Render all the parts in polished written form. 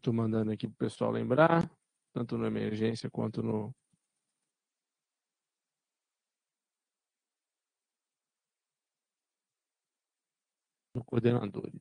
estou mandando aqui para o pessoal lembrar, tanto na emergência quanto no coordenadores.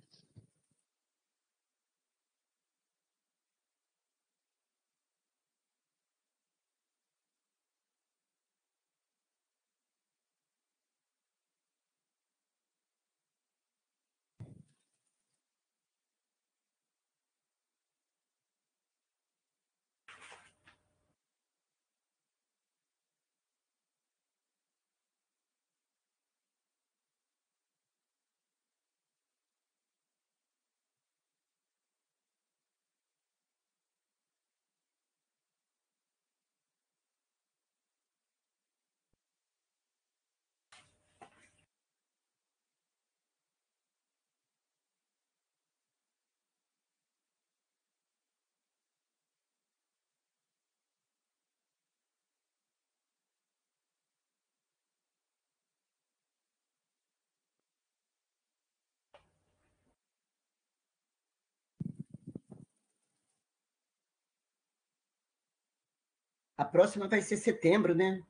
A próxima vai ser setembro, né?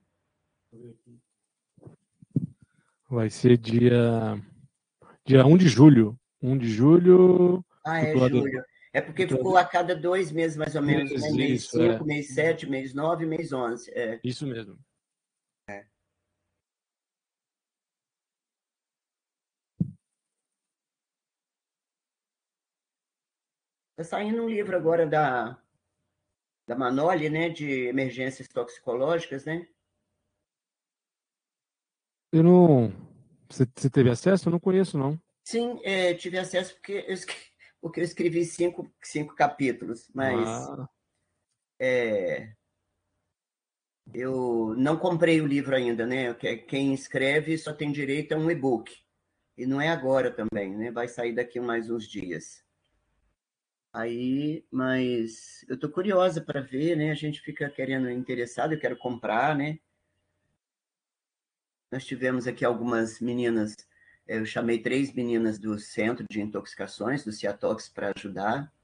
Vai ser dia 1 de julho. 1 de julho. Ah, é julho. É porque ficou a cada 2 meses, mais ou menos, né? Mês Isso, 5, mês 7, mês 9, mês 11. É. Isso mesmo. Está saindo um livro agora da Manoli, né? De emergências toxicológicas, né? Eu não... Você teve acesso? Eu não conheço, não. Sim, tive acesso porque eu escrevi cinco capítulos, mas eu não comprei o livro ainda, né? Quem escreve só tem direito a um e-book. E não é agora também, né? Vai sair daqui mais uns dias. Aí, mas eu tô curiosa para ver, né? A gente fica querendo interessado, eu quero comprar, né? Nós tivemos aqui algumas meninas, eu chamei 3 meninas do Centro de Intoxicações, do Ciatox, para ajudar.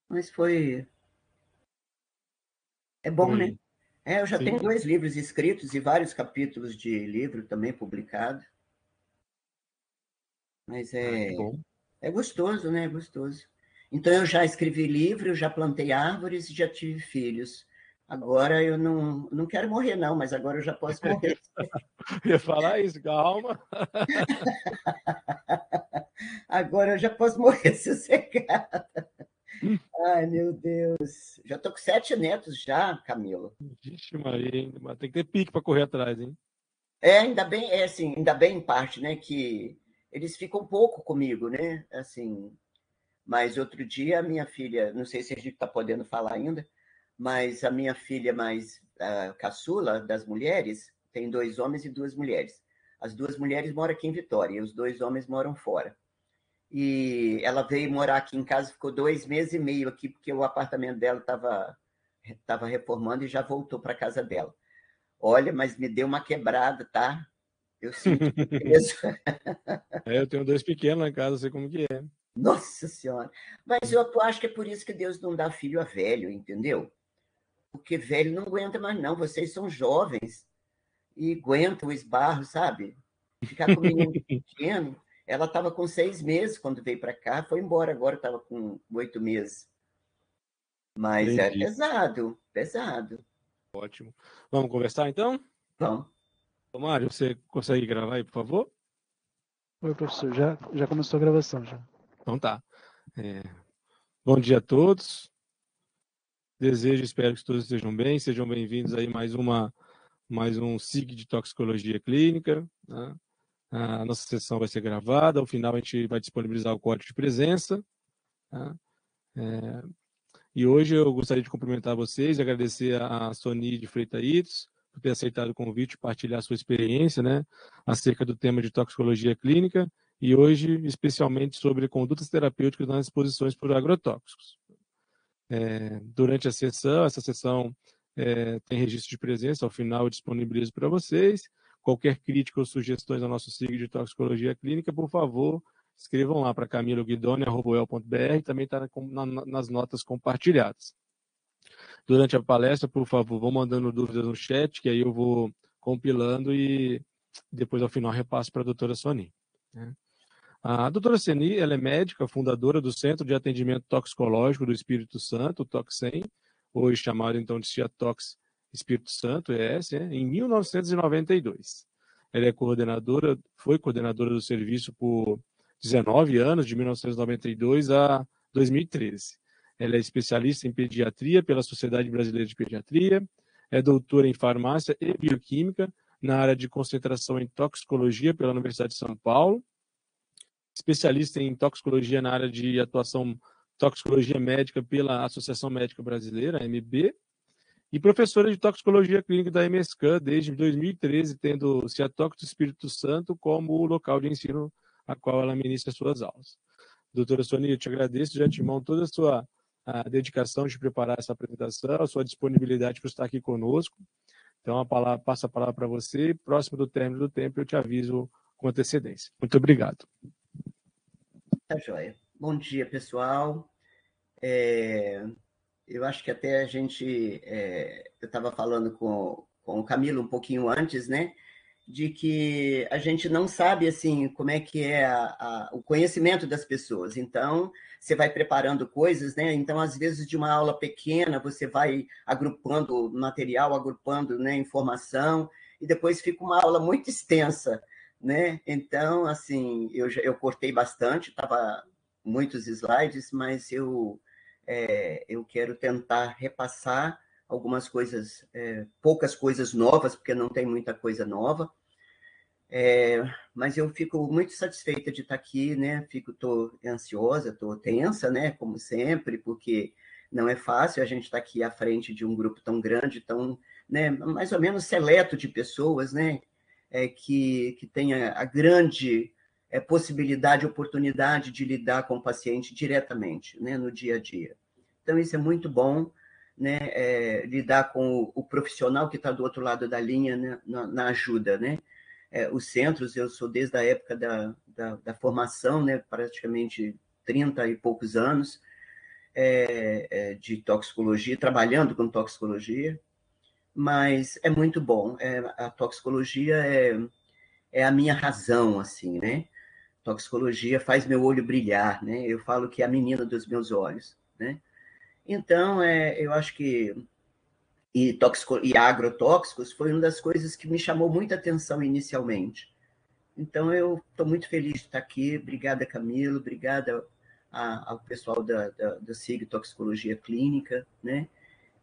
Mas é bom, né? Eu já tenho 2 livros escritos e vários capítulos de livro também publicado. Mas bom. é gostoso, né? É gostoso. Então, eu já escrevi livro, eu já plantei árvores e já tive filhos. Agora eu não quero morrer, não, mas agora eu já posso morrer. Eu ia falar isso, calma. Agora eu já posso morrer sossegada. Ai, meu Deus. Já estou com 7 netos já, Camilo. Vixe, Maria, mas tem que ter pique para correr atrás, hein? Ainda bem, assim, ainda bem em parte, né, que eles ficam pouco comigo, né, assim, mas outro dia a minha filha, não sei se a gente está podendo falar ainda, mas a minha filha mais caçula das mulheres, tem 2 homens e 2 mulheres. As 2 mulheres moram aqui em Vitória e os 2 homens moram fora. E ela veio morar aqui em casa, ficou 2 meses e meio aqui, porque o apartamento dela estava reformando e já voltou para a casa dela. Olha, mas me deu uma quebrada, tá? Eu sinto peso. Eu tenho 2 pequenos lá em casa, sei como que é. Nossa Senhora. Mas eu acho que é por isso que Deus não dá filho a velho, entendeu? Porque velho não aguenta mais, não. Vocês são jovens e aguentam o esbarro, sabe? Ficar com o menino pequeno. Ela estava com 6 meses quando veio para cá, foi embora agora, estava com 8 meses. Mas é Entendi. pesado, pesado. Ótimo. Vamos conversar, então? Vamos. Ô, Mário, você consegue gravar aí, por favor? Oi, professor. Já começou a gravação, já. Então tá. Bom dia a todos. Desejo, espero que todos estejam bem. Sejam bem-vindos aí mais um SIG de Toxicologia Clínica, né? A nossa sessão vai ser gravada. Ao final, a gente vai disponibilizar o código de presença, tá? E hoje eu gostaria de cumprimentar vocês e agradecer a Sony de Freitaitos por ter aceitado o convite e partilhar sua experiência, né, acerca do tema de toxicologia clínica e hoje, especialmente, sobre condutas terapêuticas nas exposições por agrotóxicos. Durante essa sessão tem registro de presença, ao final eu disponibilizo para vocês. Qualquer crítica ou sugestões ao nosso SIG de toxicologia clínica, por favor, escrevam lá para camiloguidoni@uel.br, também está nas notas compartilhadas. Durante a palestra, por favor, vão mandando dúvidas no chat, que aí eu vou compilando e depois, ao final, repasso para a doutora Soni. A doutora Soni, ela é médica, fundadora do Centro de Atendimento Toxicológico do Espírito Santo, o TOXEM, hoje chamado então de CIATOX Espírito Santo, ES, em 1992. Ela foi coordenadora do serviço por 19 anos, de 1992 a 2013. Ela é especialista em pediatria pela Sociedade Brasileira de Pediatria, é doutora em farmácia e bioquímica na área de concentração em toxicologia pela Universidade de São Paulo, especialista em toxicologia na área de atuação toxicologia médica pela Associação Médica Brasileira, AMB, e professora de toxicologia clínica da MSCAN desde 2013, tendo o CIATOX do Espírito Santo como o local de ensino a qual ela ministra suas aulas. Doutora Soni, eu te agradeço de antemão toda a sua dedicação de preparar essa apresentação, a sua disponibilidade para estar aqui conosco. Então, passo a palavra para você. Próximo do término do tempo, eu te aviso com antecedência. Muito obrigado. Tá joia. Bom dia, pessoal. Eu acho que até a gente... eu estava falando com o Camilo um pouquinho antes, né? De que a gente não sabe, assim, como é que é o conhecimento das pessoas. Então, você vai preparando coisas, né? Então, às vezes, de uma aula pequena, você vai agrupando material, agrupando, né, informação, e depois fica uma aula muito extensa, né? Então, assim, eu cortei bastante, estava muitos slides, mas eu quero tentar repassar algumas coisas, poucas coisas novas, porque não tem muita coisa nova, mas eu fico muito satisfeita de estar aqui, né? Estou ansiosa, estou tensa, né? Como sempre, porque não é fácil a gente estar aqui à frente de um grupo tão grande, tão, né, mais ou menos seleto de pessoas, né? Que tenha a grande possibilidade, oportunidade de lidar com o paciente diretamente, né? No dia a dia. Então, isso é muito bom, né? Lidar com o profissional que está do outro lado da linha, né? Na ajuda, né? Os centros, eu sou desde a época da formação, né? Praticamente 30 e poucos anos de toxicologia, trabalhando com toxicologia, mas é muito bom. A toxicologia é a minha razão, assim, né? Toxicologia faz meu olho brilhar, né? Eu falo que é a menina dos meus olhos, né? Então, eu acho que e agrotóxicos foi uma das coisas que me chamou muita atenção inicialmente. Então, eu estou muito feliz de estar aqui. Obrigada, Camilo. Obrigada ao pessoal da SIG Toxicologia Clínica, né?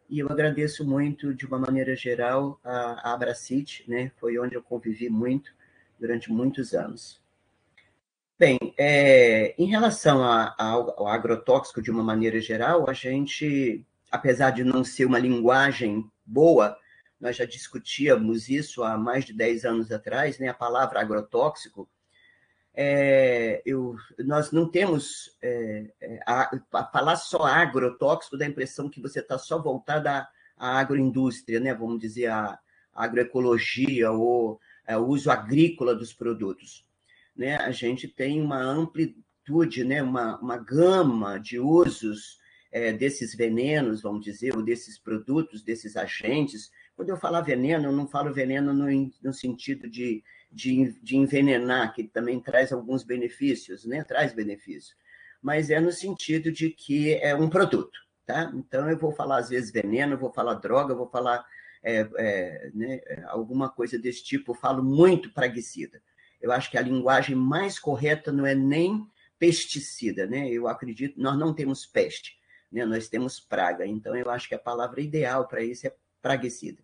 E eu agradeço muito, de uma maneira geral, a Abracit, né? Foi onde eu convivi muito durante muitos anos. Bem, em relação ao agrotóxico, de uma maneira geral, a gente, apesar de não ser uma linguagem boa, nós já discutíamos isso há mais de 10 anos atrás, né? A palavra agrotóxico, nós não temos... a falar só agrotóxico dá a impressão que você está só voltada à agroindústria, né? Vamos dizer, à agroecologia ou ao uso agrícola dos produtos. Né? A gente tem uma amplitude, né? uma gama de usos desses venenos, vamos dizer, ou desses produtos, desses agentes. Quando eu falar veneno, eu não falo veneno no sentido de envenenar, que também traz alguns benefícios, né? Traz benefícios, mas no sentido de que é um produto. Tá? Então, eu vou falar, às vezes, veneno, eu vou falar droga, eu vou falar né? Alguma coisa desse tipo, eu falo muito praguicida. Eu acho que a linguagem mais correta não é nem pesticida, né? Eu acredito, nós não temos peste, né? Nós temos praga. Então, eu acho que a palavra ideal para isso é praguicida.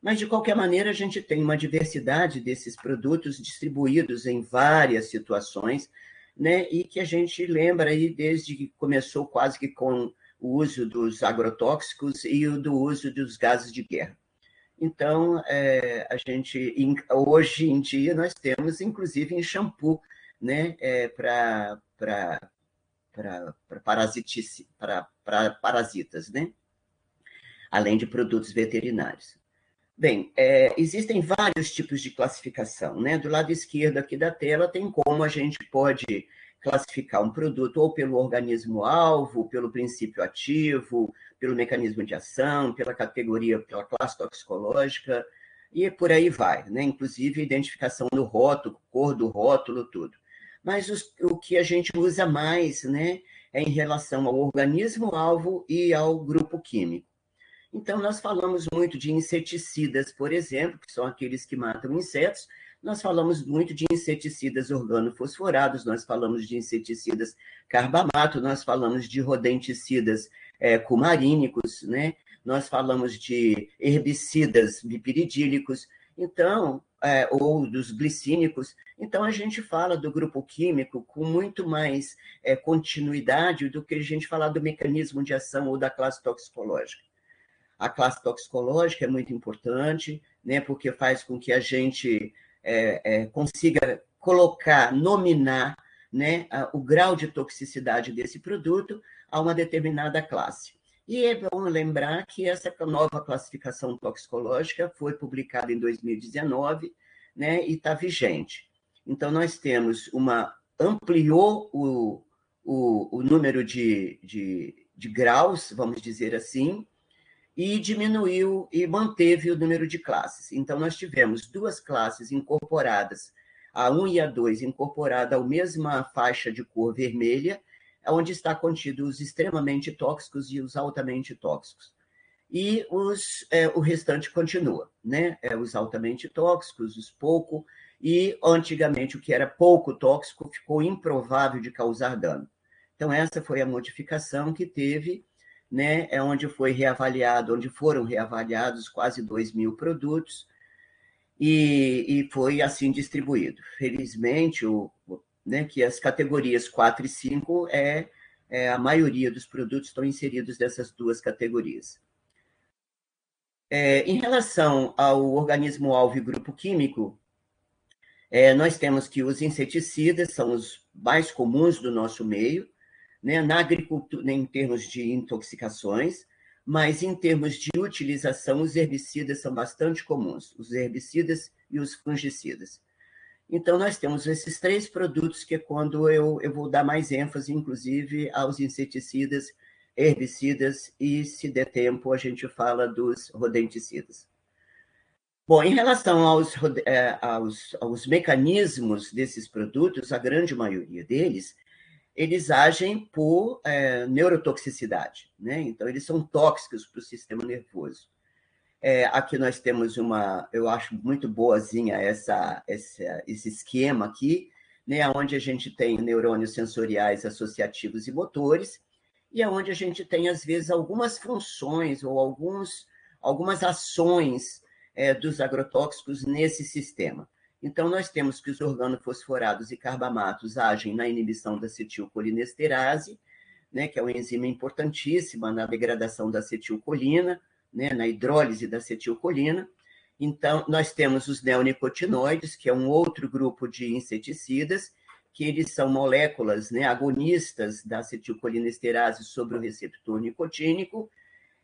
Mas, de qualquer maneira, a gente tem uma diversidade desses produtos distribuídos em várias situações, né? E que a gente lembra aí desde que começou quase que com o uso dos agrotóxicos e o do uso dos gases de guerra. Então, a gente, hoje em dia, nós temos, inclusive, em shampoo, né, para parasitas, né, além de produtos veterinários. Bem, existem vários tipos de classificação, né? Do lado esquerdo aqui da tela tem como a gente pode classificar um produto ou pelo organismo-alvo, pelo princípio ativo, pelo mecanismo de ação, pela categoria, pela classe toxicológica, e por aí vai, né? Inclusive identificação do rótulo, cor do rótulo, tudo. Mas o que a gente usa mais, né, é em relação ao organismo-alvo e ao grupo químico. Então, nós falamos muito de inseticidas, por exemplo, que são aqueles que matam insetos. Nós falamos muito de inseticidas organofosforados, nós falamos de inseticidas carbamato, nós falamos de rodenticidas cumarínicos, né? Nós falamos de herbicidas bipiridílicos, então, ou dos glicínicos. Então, a gente fala do grupo químico com muito mais continuidade do que a gente falar do mecanismo de ação ou da classe toxicológica. A classe toxicológica é muito importante, né, porque faz com que a gente consiga colocar, nominar, né, o grau de toxicidade desse produto a uma determinada classe. E é bom lembrar que essa nova classificação toxicológica foi publicada em 2019, né, e está vigente. Então, nós temos ampliou o número de graus, vamos dizer assim, e diminuiu e manteve o número de classes. Então, nós tivemos 2 classes incorporadas, a 1 e a 2, incorporada à mesma faixa de cor vermelha, onde está contido os extremamente tóxicos e os altamente tóxicos. E o restante continua, né? Os altamente tóxicos, os pouco, e antigamente o que era pouco tóxico ficou improvável de causar dano. Então, essa foi a modificação que teve, né, onde foram reavaliados quase 2.000 produtos e foi assim distribuído. Felizmente, né, que as categorias 4 e 5 a maioria dos produtos estão inseridos nessas 2 categorias. Em relação ao organismo-alvo e grupo químico, nós temos que os inseticidas são os mais comuns do nosso meio, né, na agricultura, em termos de intoxicações, mas em termos de utilização, os herbicidas são bastante comuns, os herbicidas e os fungicidas. Então, nós temos esses 3 produtos que é quando eu vou dar mais ênfase, inclusive, aos inseticidas, herbicidas e, se der tempo, a gente fala dos rodenticidas. Bom, em relação aos mecanismos desses produtos, a grande maioria deles, eles agem por neurotoxicidade, né? Então, eles são tóxicos para o sistema nervoso. Aqui nós temos eu acho muito boazinha esse esquema aqui, né? Onde a gente tem neurônios sensoriais, associativos e motores, e onde a gente tem, às vezes, algumas funções ou algumas ações dos agrotóxicos nesse sistema. Então, nós temos que os organofosforados e carbamatos agem na inibição da acetilcolinesterase, né, que é uma enzima importantíssima na degradação da acetilcolina, né, na hidrólise da acetilcolina. Então, nós temos os neonicotinoides, que é um outro grupo de inseticidas, que eles são moléculas, né, agonistas da acetilcolinesterase sobre o receptor nicotínico,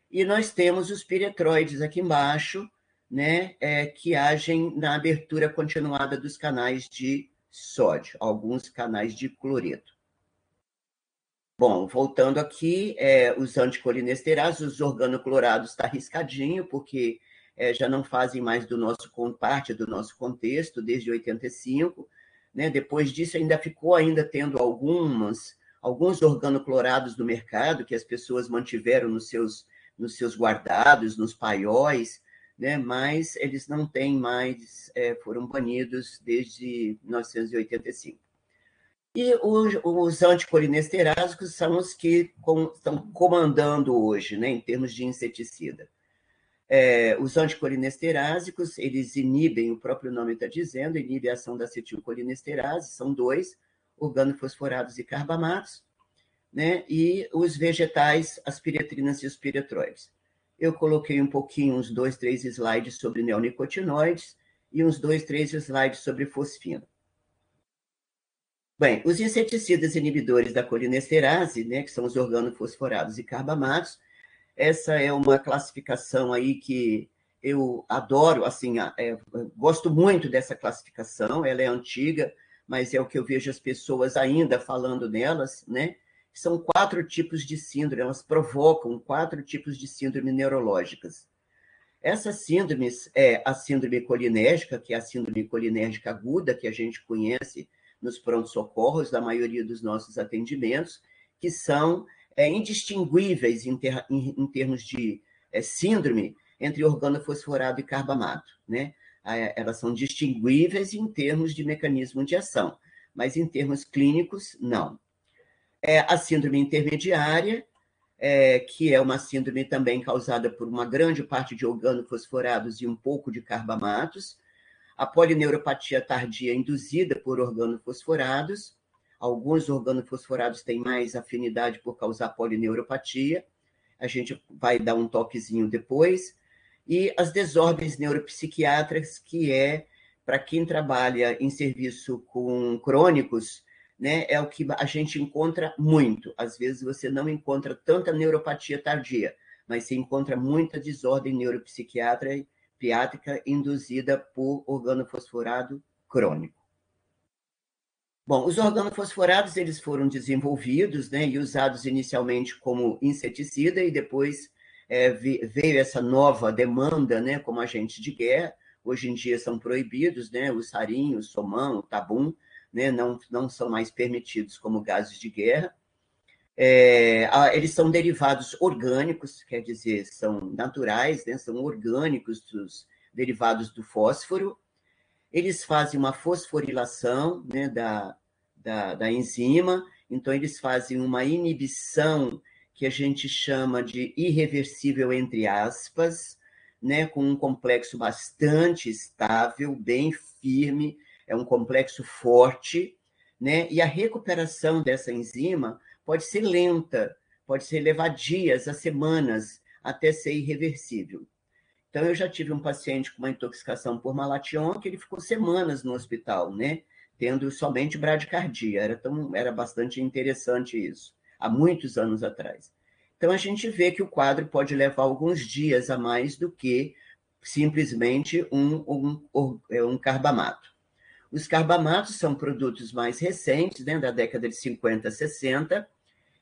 e nós temos os piretroides aqui embaixo, né, que agem na abertura continuada dos canais de sódio, alguns canais de cloreto. Bom, voltando aqui, os anticolinesterases, os organoclorados está riscadinho, porque já não fazem mais parte do nosso contexto, desde 85, né? Depois disso, ficou tendo alguns organoclorados no mercado, que as pessoas mantiveram nos seus guardados, nos paióis, né? Mas eles não têm mais, foram banidos desde 1985. E os anticolinesterásicos são os que estão comandando hoje, né, em termos de inseticida. Os anticolinesterásicos, eles inibem, o próprio nome está dizendo, inibem a ação da acetilcolinesterase, são 2, organofosforados e carbamatos, né, e os vegetais, as piretrinas e os piretroides. Eu coloquei um pouquinho, uns 2, 3 slides sobre neonicotinoides e uns 2, 3 slides sobre fosfina. Bem, os inseticidas inibidores da colinesterase, né, que são os organofosforados e carbamatos, essa é uma classificação aí que eu adoro, assim, gosto muito dessa classificação, ela é antiga, mas é o que eu vejo as pessoas ainda falando nelas, né? São 4 tipos de síndrome, elas provocam 4 tipos de síndrome neurológicas. Essas síndromes é a síndrome colinérgica, que é a síndrome colinérgica aguda, que a gente conhece nos pronto-socorros da maioria dos nossos atendimentos, que são indistinguíveis em termos de síndrome entre organofosforado e carbamato, né? Elas são distinguíveis em termos de mecanismo de ação, mas em termos clínicos, não. A síndrome intermediária, que é uma síndrome também causada por uma grande parte de organofosforados e um pouco de carbamatos. A polineuropatia tardia induzida por organofosforados. Alguns organofosforados têm mais afinidade por causar polineuropatia. A gente vai dar um toquezinho depois. E as desordens neuropsiquiátricas, que para quem trabalha em serviço com crônicos, né, é o que a gente encontra muito. Às vezes você não encontra tanta neuropatia tardia, mas você encontra muita desordem neuropsiquiátrica induzida por organofosforado crônico. Bom, os organofosforados eles foram desenvolvidos, né, e usados inicialmente como inseticida e depois veio essa nova demanda, né, como agente de guerra. Hoje em dia são proibidos, né, o sarin, o somam, o tabum, né, não são mais permitidos como gases de guerra. Eles são derivados orgânicos, quer dizer, são naturais, né, são orgânicos dos derivados do fósforo. Eles fazem uma fosforilação, né, da enzima, então eles fazem uma inibição que a gente chama de irreversível, entre aspas, né, com um complexo bastante estável, bem firme, é um complexo forte, né, e a recuperação dessa enzima pode ser lenta, pode ser levar dias a semanas até ser irreversível. Então, eu já tive um paciente com uma intoxicação por malation que ele ficou semanas no hospital, né, tendo somente bradicardia. Era bastante interessante isso, há muitos anos atrás. Então, a gente vê que o quadro pode levar alguns dias a mais do que simplesmente um carbamato. Os carbamatos são produtos mais recentes, né, da década de 50, 60,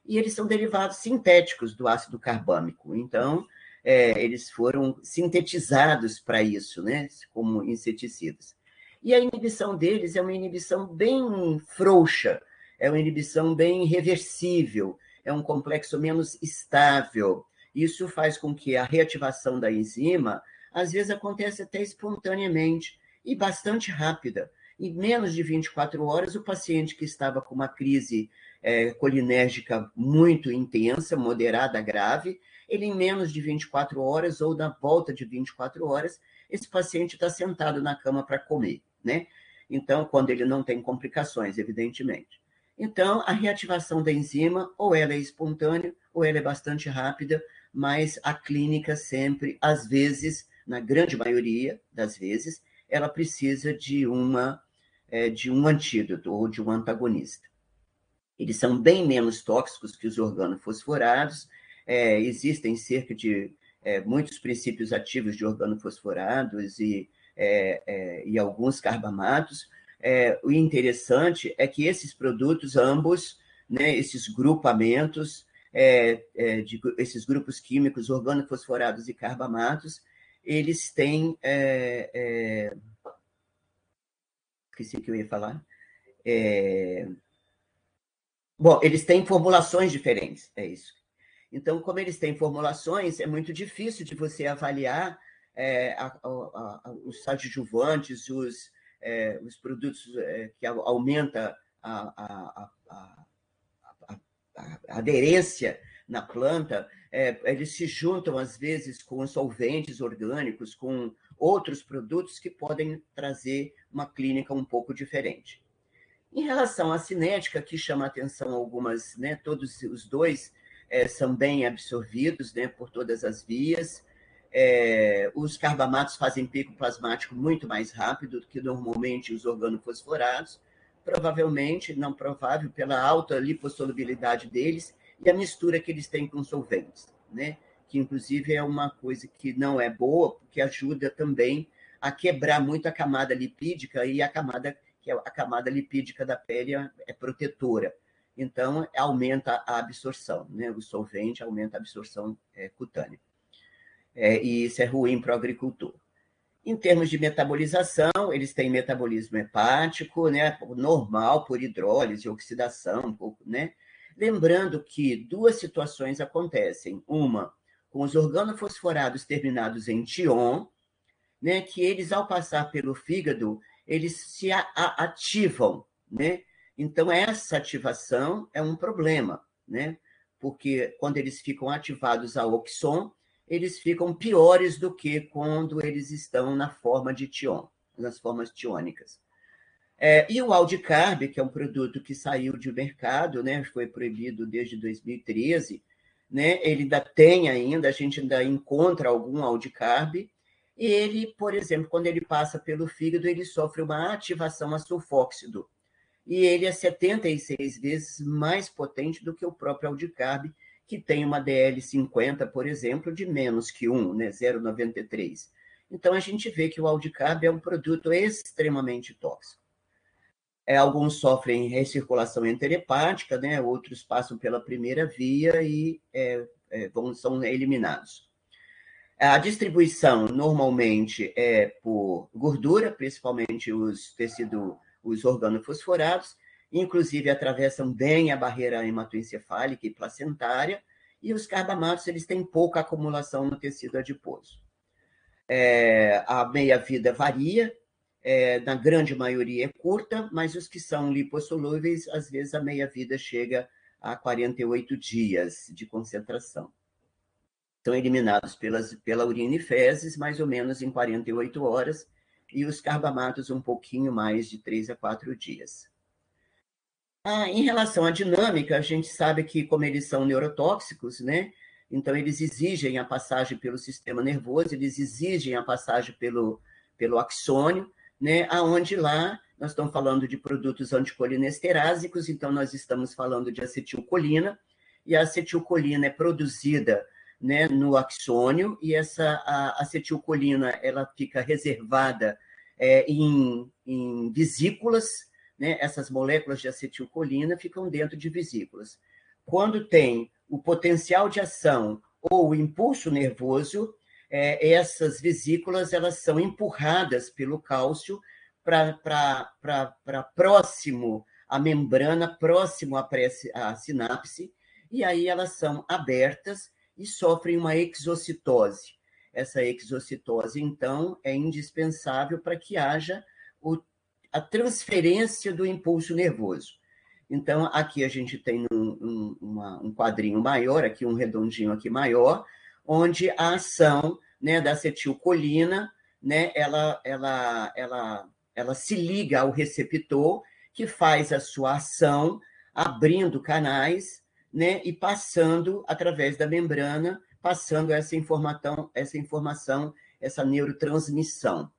e eles são derivados sintéticos do ácido carbâmico. Então, eles foram sintetizados para isso, né, como inseticidas. E a inibição deles é uma inibição bem frouxa, é uma inibição bem reversível, é um complexo menos estável. Isso faz com que a reativação da enzima, às vezes, acontece até espontaneamente e bastante rápida. Em menos de 24 horas, o paciente que estava com uma crise colinérgica muito intensa, moderada, grave, ele em menos de 24 horas ou na volta de 24 horas, esse paciente está sentado na cama para comer, né? Então, quando ele não tem complicações, evidentemente. Então, a reativação da enzima, ou ela é espontânea, ou ela é bastante rápida, mas a clínica sempre, às vezes, na grande maioria das vezes, ela precisa de um antídoto ou de um antagonista. Eles são bem menos tóxicos que os organofosforados, existem cerca de muitos princípios ativos de organofosforados e alguns carbamatos. O interessante é que esses produtos, ambos, né, esses grupamentos, esses grupos químicos, organofosforados e carbamatos, eles têm... esqueci o que eu ia falar. Bom, eles têm formulações diferentes, é isso. Então, como eles têm formulações, é muito difícil de você avaliar os adjuvantes, os produtos que aumentam a aderência na planta. Eles se juntam, às vezes, com solventes orgânicos, com outros produtos que podem trazer uma clínica um pouco diferente. Em relação à cinética, que chama a atenção algumas, né, todos os dois são bem absorvidos, né, por todas as vias. Os carbamatos fazem pico plasmático muito mais rápido do que normalmente os organofosforados, provavelmente, não provável, pela alta lipossolubilidade deles e a mistura que eles têm com solventes, né, que inclusive é uma coisa que não é boa, porque ajuda também a quebrar muito a camada lipídica e a camada que a camada lipídica da pele é protetora. Então, aumenta a absorção, né? O solvente aumenta a absorção cutânea. E isso é ruim para o agricultor. Em termos de metabolização, eles têm metabolismo hepático, né? Normal, por hidrólise, oxidação, né? Lembrando que duas situações acontecem. Uma, com os organofosforados terminados em tion, né? Que eles, ao passar pelo fígado, eles se ativam, né? Então, essa ativação é um problema, né? Porque quando eles ficam ativados a oxon, eles ficam piores do que quando eles estão na forma de tion, nas formas tiônicas. E o Aldicarb, que é um produto que saiu de mercado, né? Foi proibido desde 2013, né? Ele ainda tem a gente ainda encontra algum Aldicarb, e ele, por exemplo, quando ele passa pelo fígado, ele sofre uma ativação a sulfóxido. E ele é 76 vezes mais potente do que o próprio Aldicarb, que tem uma DL50, por exemplo, de menos que 1, né, 0,93. Então, a gente vê que o Aldicarb é um produto extremamente tóxico. Alguns sofrem recirculação enterhepática, né, outros passam pela primeira via e são eliminados. A distribuição normalmente é por gordura, principalmente os organofosforados, inclusive atravessam bem a barreira hematoencefálica e placentária, e os carbamatos eles têm pouca acumulação no tecido adiposo. A meia-vida varia, na grande maioria é curta, mas os que são lipossolúveis, às vezes a meia-vida chega a 48 dias de concentração. São eliminados pela urina e fezes, mais ou menos em 48 horas, e os carbamatos um pouquinho mais de 3 a 4 dias. Em relação à dinâmica, a gente sabe que, como eles são neurotóxicos, né? Então, eles exigem a passagem pelo sistema nervoso, eles exigem a passagem pelo axônio, né? Aonde lá nós estamos falando de produtos anticolinesterásicos, então nós estamos falando de acetilcolina, e a acetilcolina é produzida, né, no axônio, e essa acetilcolina ela fica reservada em vesículas, né? Essas moléculas de acetilcolina ficam dentro de vesículas. Quando tem o potencial de ação ou o impulso nervoso, essas vesículas elas são empurradas pelo cálcio para próximo à membrana, próximo à sinapse, e aí elas são abertas e sofrem uma exocitose. Essa exocitose, então, é indispensável para que haja a transferência do impulso nervoso. Então, aqui a gente tem um quadrinho maior, aqui um redondinho aqui maior, onde a ação, né, da acetilcolina, né, ela se liga ao receptor, que faz a sua ação, abrindo canais, né, e passando através da membrana, passando essa informação, essa neurotransmissão.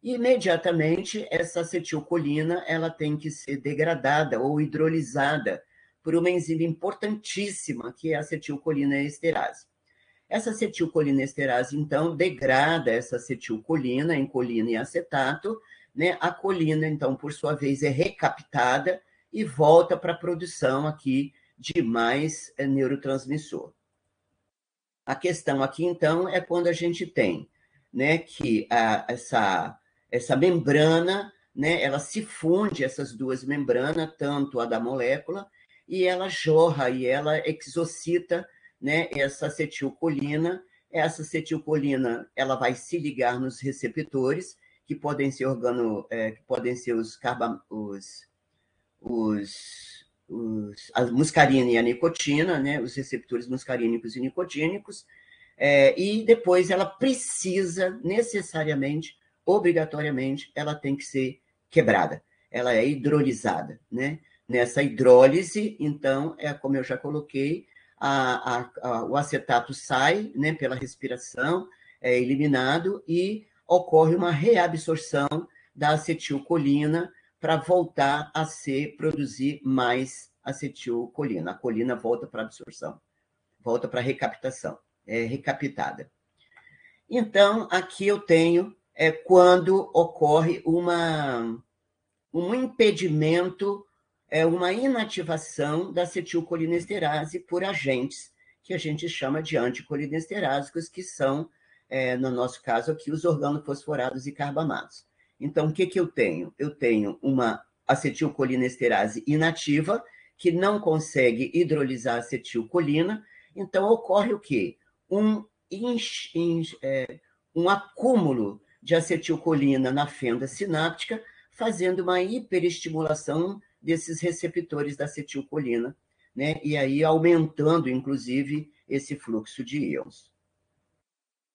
E, imediatamente, essa acetilcolina ela tem que ser degradada ou hidrolisada por uma enzima importantíssima, que é a acetilcolinesterase. Essa acetilcolinesterase, então, degrada essa acetilcolina em colina e acetato, né? A colina, então, por sua vez, é recaptada e volta para a produção aqui de mais neurotransmissor. A questão aqui, então, é quando a gente tem, né, que essa membrana, né, ela se funde, essas duas membranas, tanto a da molécula, e ela jorra e ela exocita, né, essa acetilcolina. Essa acetilcolina ela vai se ligar nos receptores, que podem ser que podem ser a muscarina e a nicotina, né, os receptores muscarínicos e nicotínicos, e depois ela precisa necessariamente, obrigatoriamente, ela tem que ser quebrada, ela é hidrolisada, né? Nessa hidrólise, então, como eu já coloquei, o acetato sai, né, pela respiração, é eliminado e ocorre uma reabsorção da acetilcolina para voltar a produzir mais acetilcolina. A colina volta para a absorção, volta para a recaptação, recapitada. Então, aqui eu tenho quando ocorre um impedimento, uma inativação da acetilcolinesterase por agentes que a gente chama de anticolinesterásicos, que são, no nosso caso aqui, os organofosforados e carbamatos. Então, o que eu tenho? Eu tenho uma acetilcolinesterase inativa, que não consegue hidrolisar a acetilcolina. Então, ocorre o quê? Um acúmulo de acetilcolina na fenda sináptica, fazendo uma hiperestimulação desses receptores da acetilcolina, né? E aí aumentando, inclusive, esse fluxo de íons.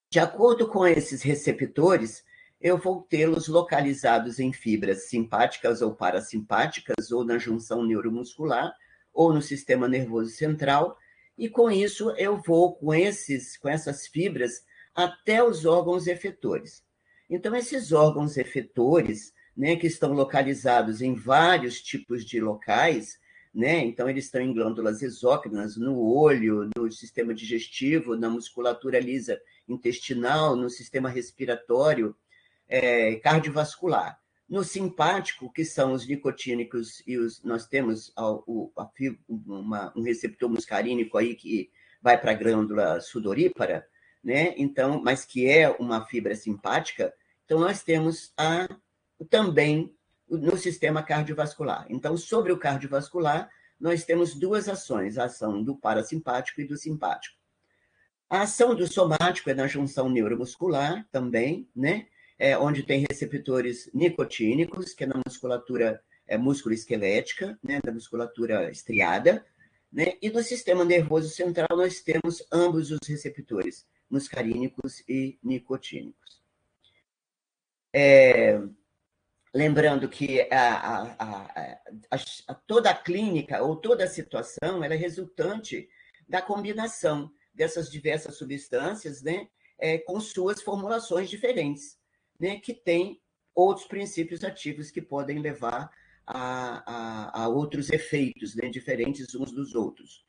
De acordo com esses receptores, eu vou tê-los localizados em fibras simpáticas ou parasimpáticas, ou na junção neuromuscular, ou no sistema nervoso central, e com isso eu vou com essas fibras até os órgãos efetores. Então, esses órgãos efetores, né, que estão localizados em vários tipos de locais, né, então eles estão em glândulas exócrinas, no olho, no sistema digestivo, na musculatura lisa intestinal, no sistema respiratório, cardiovascular. No simpático, que são os nicotínicos, nós temos um receptor muscarínico aí que vai para a glândula sudorípara, né? Então, mas que é uma fibra simpática. Então, nós temos também no sistema cardiovascular. Então, sobre o cardiovascular, nós temos duas ações, a ação do parasimpático e do simpático. A ação do somático é na junção neuromuscular também, né? Onde tem receptores nicotínicos, que é na musculatura músculo-esquelética, né? Da musculatura estriada, né? E no sistema nervoso central nós temos ambos os receptores, muscarínicos e nicotínicos. Lembrando que toda a clínica ou toda a situação ela é resultante da combinação dessas diversas substâncias, né, com suas formulações diferentes, né, que têm outros princípios ativos que podem levar a outros efeitos, né, diferentes uns dos outros,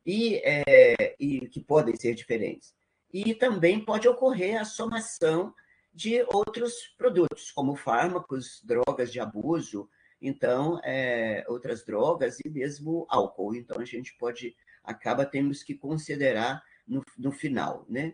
e que podem ser diferentes. E também pode ocorrer a somação de outros produtos, como fármacos, drogas de abuso, então, outras drogas e mesmo álcool. Então, a gente temos que considerar no final, né?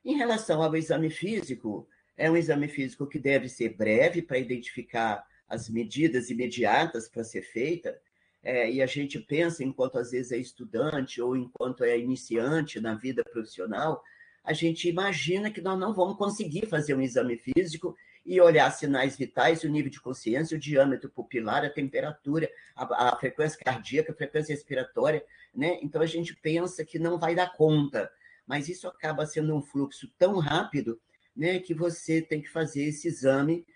Em relação ao exame físico, é um exame físico que deve ser breve para identificar as medidas imediatas para ser feita, e a gente pensa, enquanto às vezes é estudante ou enquanto é iniciante na vida profissional, a gente imagina que nós não vamos conseguir fazer um exame físico e olhar sinais vitais, o nível de consciência, o diâmetro pupilar, a temperatura, a frequência cardíaca, a frequência respiratória, né? Então, a gente pensa que não vai dar conta, mas isso acaba sendo um fluxo tão rápido, né, que você tem que fazer esse exame,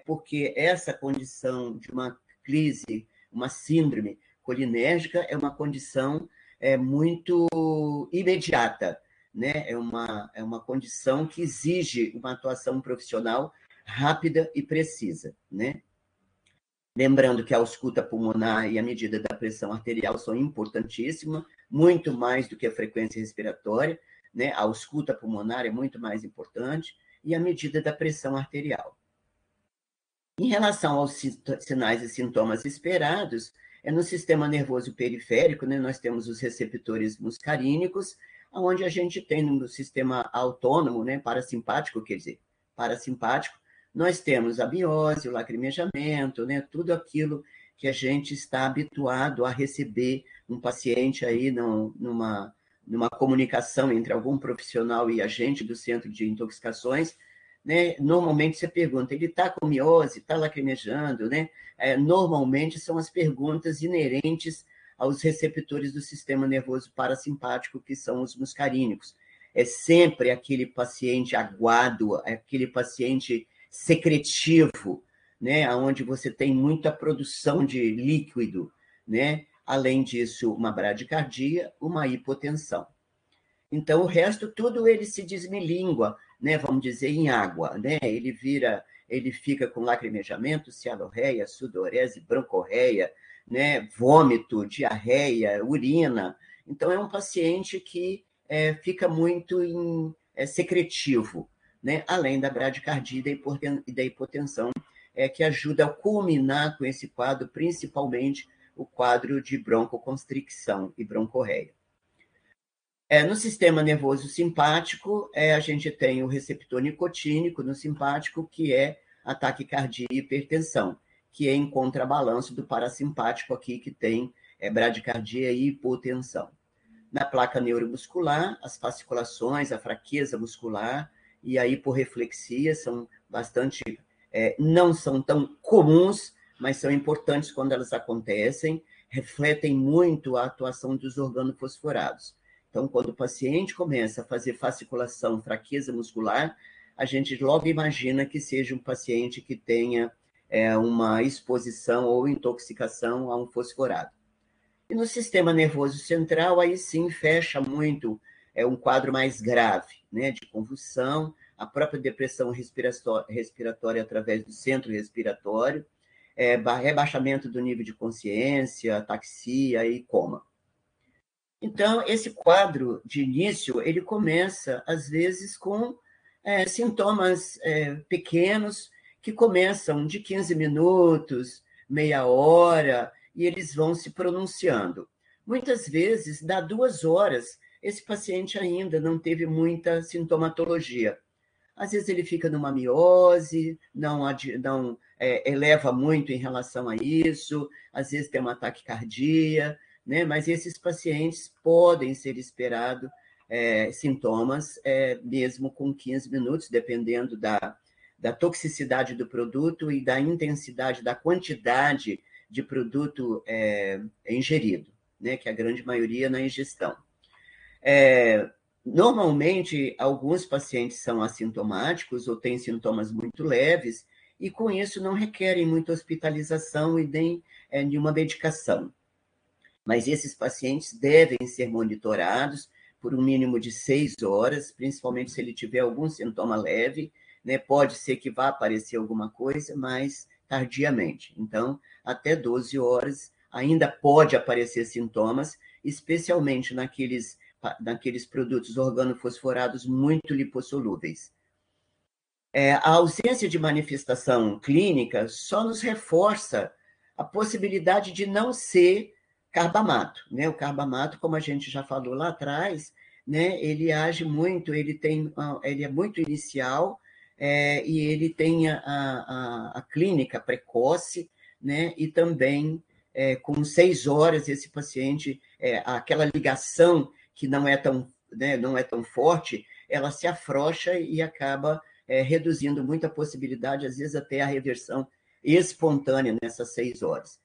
porque essa condição de uma crise, uma síndrome colinérgica, é uma condição muito imediata, né? É uma condição que exige uma atuação profissional rápida e precisa, né? Lembrando que a ausculta pulmonar e a medida da pressão arterial são importantíssimas, muito mais do que a frequência respiratória, né? A ausculta pulmonar é muito mais importante, e a medida da pressão arterial. Em relação aos sinais e sintomas esperados, no sistema nervoso periférico, né, nós temos os receptores muscarínicos, onde a gente tem no sistema autônomo, né, parasimpático, nós temos a biose, o lacrimejamento, né, tudo aquilo que a gente está habituado a receber um paciente aí numa comunicação entre algum profissional e agente do centro de intoxicações, né? Normalmente você pergunta, ele está com miose, está lacrimejando, né? Normalmente são as perguntas inerentes aos receptores do sistema nervoso parasimpático, que são os muscarínicos. É sempre aquele paciente aguado, aquele paciente secretivo, né? Onde você tem muita produção de líquido, né? Além disso, uma bradicardia, uma hipotensão. Então, o resto, tudo ele se desmilingua, né? Vamos dizer, em água, né? Ele fica com lacrimejamento, cianorreia, sudorese, broncorreia, né? Vômito, diarreia, urina. Então, é um paciente que fica muito secretivo, né? Além da bradicardia e da hipotensão que ajuda a culminar com esse quadro, principalmente o quadro de broncoconstricção e broncorreia. No sistema nervoso simpático, a gente tem o receptor nicotínico no simpático, que é a taquicardia e hipertensão, que é em contrabalanço do parasimpático aqui, que tem bradicardia e hipotensão. Na placa neuromuscular, as fasciculações, a fraqueza muscular e a hiporreflexia são bastante, não são tão comuns, mas são importantes quando elas acontecem, refletem muito a atuação dos organofosforados. Então, quando o paciente começa a fazer fasciculação, fraqueza muscular, a gente logo imagina que seja um paciente que tenha uma exposição ou intoxicação a um fosforado. E no sistema nervoso central, aí sim fecha muito, um quadro mais grave, né, de convulsão, a própria depressão respiratória através do centro respiratório, rebaixamento do nível de consciência, ataxia e coma. Então, esse quadro de início, ele começa, às vezes, com sintomas pequenos, que começam de 15 minutos, meia hora, e eles vão se pronunciando. Muitas vezes, dá 2 horas, esse paciente ainda não teve muita sintomatologia. Às vezes ele fica numa miose, não eleva muito em relação a isso, às vezes tem um ataque cardíaco, né? Mas esses pacientes podem ser esperados sintomas mesmo com 15 minutos, dependendo da toxicidade do produto e da intensidade, da quantidade de produto ingerido, né? Que a grande maioria na ingestão. Normalmente, alguns pacientes são assintomáticos ou têm sintomas muito leves e, com isso, não requerem muita hospitalização e nem nenhuma medicação. Mas esses pacientes devem ser monitorados por um mínimo de 6 horas, principalmente se ele tiver algum sintoma leve, né? Pode ser que vá aparecer alguma coisa, mas tardiamente. Então, até 12 horas ainda pode aparecer sintomas, especialmente naqueles produtos organofosforados muito lipossolúveis. A ausência de manifestação clínica só nos reforça a possibilidade de não ser carbamato, né? O carbamato, como a gente já falou lá atrás, né? Ele age muito, ele é muito inicial, e ele tem a clínica precoce, né? E também com 6 horas esse paciente, aquela ligação que não é tão, né, não é tão forte, ela se afrouxa e acaba reduzindo muito a possibilidade, às vezes até a reversão espontânea nessas 6 horas.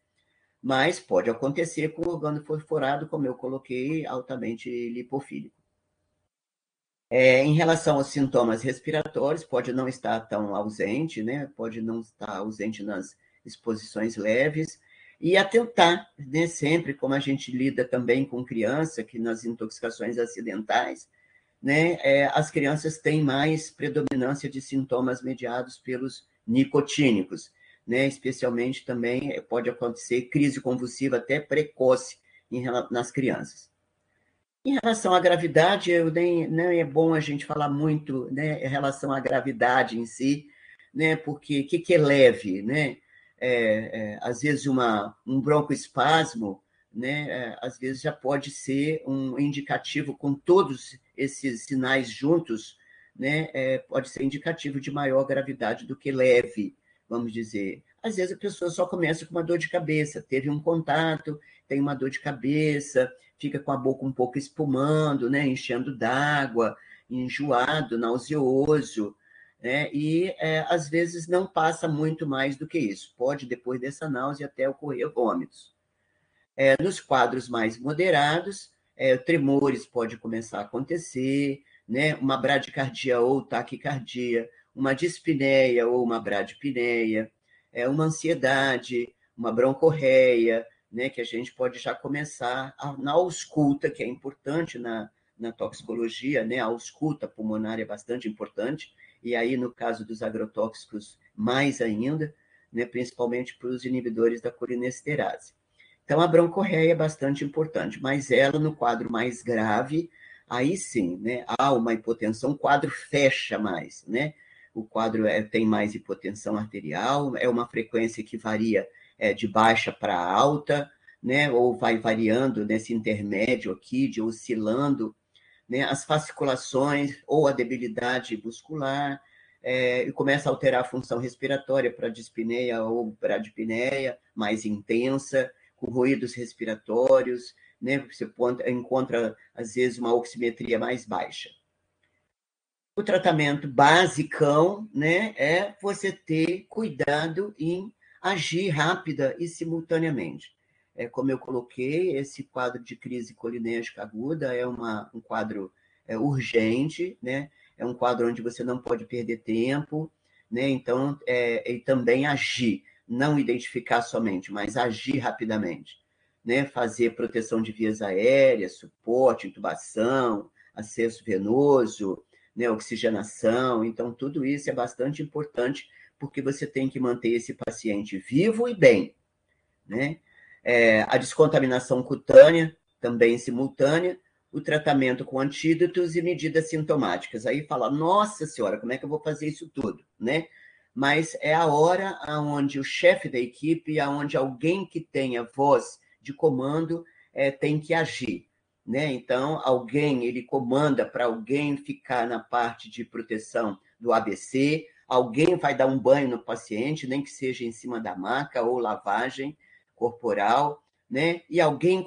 Mas pode acontecer com o organofosforado, como eu coloquei, altamente lipofílico. Em relação aos sintomas respiratórios, pode não estar tão ausente, né? Pode não estar ausente nas exposições leves, e atentar, né, sempre, como a gente lida também com criança, que nas intoxicações acidentais, né, as crianças têm mais predominância de sintomas mediados pelos nicotínicos, né, especialmente também pode acontecer crise convulsiva até precoce nas crianças. Em relação à gravidade, nem é bom a gente falar muito, né, em relação à gravidade em si, né, porque o que é leve, né? Às vezes um broncoespasmo, né, às vezes já pode ser um indicativo, com todos esses sinais juntos, né, pode ser indicativo de maior gravidade do que leve, vamos dizer. Às vezes a pessoa só começa com uma dor de cabeça, teve um contato, tem uma dor de cabeça, fica com a boca um pouco espumando, né, enchendo d'água, enjoado, nauseoso, né, e às vezes não passa muito mais do que isso. Pode, depois dessa náusea, até ocorrer vômitos. Nos quadros mais moderados, tremores pode começar a acontecer, né, uma bradicardia ou taquicardia, uma dispneia ou uma bradipneia, uma ansiedade, uma broncorreia, né, que a gente pode já começar na ausculta, que é importante na toxicologia, né, a ausculta pulmonar é bastante importante, e aí, no caso dos agrotóxicos, mais ainda, né, principalmente para os inibidores da colinesterase. Então, a broncorreia é bastante importante, mas ela, no quadro mais grave, aí sim, né, há uma hipotensão, o quadro fecha mais, né? o quadro tem mais hipotensão arterial, é uma frequência que varia de baixa para alta, né, ou vai variando nesse intermédio aqui, de oscilando, né, as fasciculações ou a debilidade muscular, e começa a alterar a função respiratória para dispneia ou bradipneia mais intensa, com ruídos respiratórios, né, você encontra, às vezes, uma oximetria mais baixa. O tratamento basicão, né, é você ter cuidado em agir rápida e simultaneamente. Como eu coloquei, esse quadro de crise colinérgica aguda é um quadro urgente, né? É um quadro onde você não pode perder tempo, né? Então, e também agir, não identificar somente, mas agir rapidamente, né? Fazer proteção de vias aéreas, suporte, intubação, acesso venoso, né? Oxigenação. Então, tudo isso é bastante importante, porque você tem que manter esse paciente vivo e bem, né? A descontaminação cutânea, também simultânea, o tratamento com antídotos e medidas sintomáticas. Aí fala, nossa senhora, como é que eu vou fazer isso tudo, né? Mas é a hora onde o chefe da equipe, onde alguém que tenha voz de comando tem que agir, né? Então, alguém, ele comanda para alguém ficar na parte de proteção do ABC, alguém vai dar um banho no paciente, nem que seja em cima da maca ou lavagem corporal, né? E alguém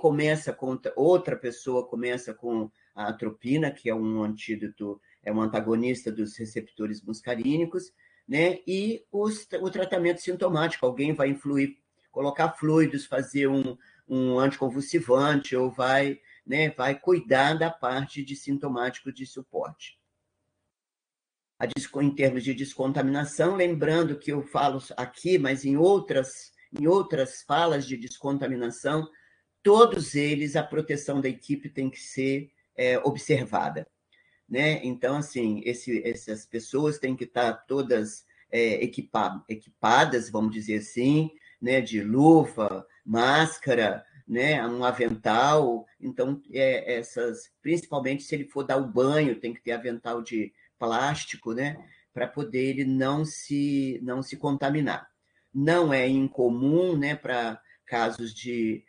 outra pessoa começa com a atropina, que é um antídoto, é um antagonista dos receptores muscarínicos, né? E o tratamento sintomático, alguém vai colocar fluidos, fazer um anticonvulsivante, ou vai cuidar da parte de sintomático de suporte. Em termos de descontaminação, lembrando que eu falo aqui, mas em outras falas de descontaminação, todos eles, a proteção da equipe tem que ser observada, né? Então, assim, essas pessoas têm que estar todas equipadas, vamos dizer assim, né? De luva, máscara, né? Um avental. Então, principalmente se ele for dar o banho, tem que ter avental de plástico, né? Para poder ele não se contaminar. Não é incomum, né? Para casos de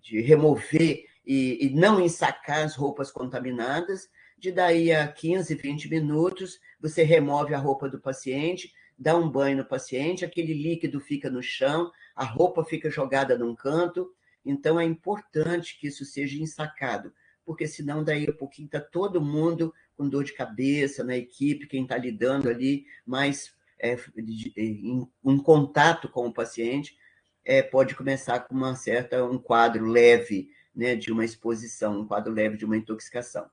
remover e não ensacar as roupas contaminadas, de daí a 15, 20 minutos, você remove a roupa do paciente, dá um banho no paciente, aquele líquido fica no chão, a roupa fica jogada num canto. Então, é importante que isso seja ensacado, porque senão daí a pouquinho está todo mundo com dor de cabeça na equipe, quem está lidando ali mais em contato com o paciente, pode começar com um quadro leve, né, de uma exposição, um quadro leve de uma intoxicação.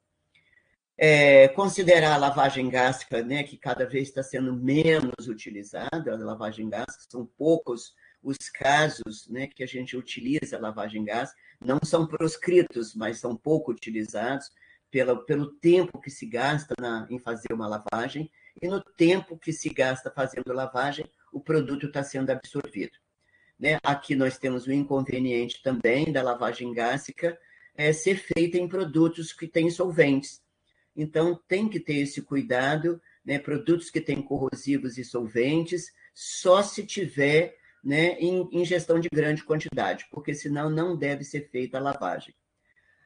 Considerar a lavagem gástrica, né, que cada vez está sendo menos utilizada, a lavagem gástrica, são poucos os casos, né, que a gente utiliza a lavagem gástrica, não são proscritos, mas são pouco utilizados pelo tempo que se gasta em fazer uma lavagem, e no tempo que se gasta fazendo lavagem, o produto está sendo absorvido, né? Aqui nós temos o inconveniente também da lavagem gástrica ser feita em produtos que têm solventes. Então, tem que ter esse cuidado, né? Produtos que têm corrosivos e solventes, só se tiver, né, em ingestão de grande quantidade, porque senão não deve ser feita a lavagem.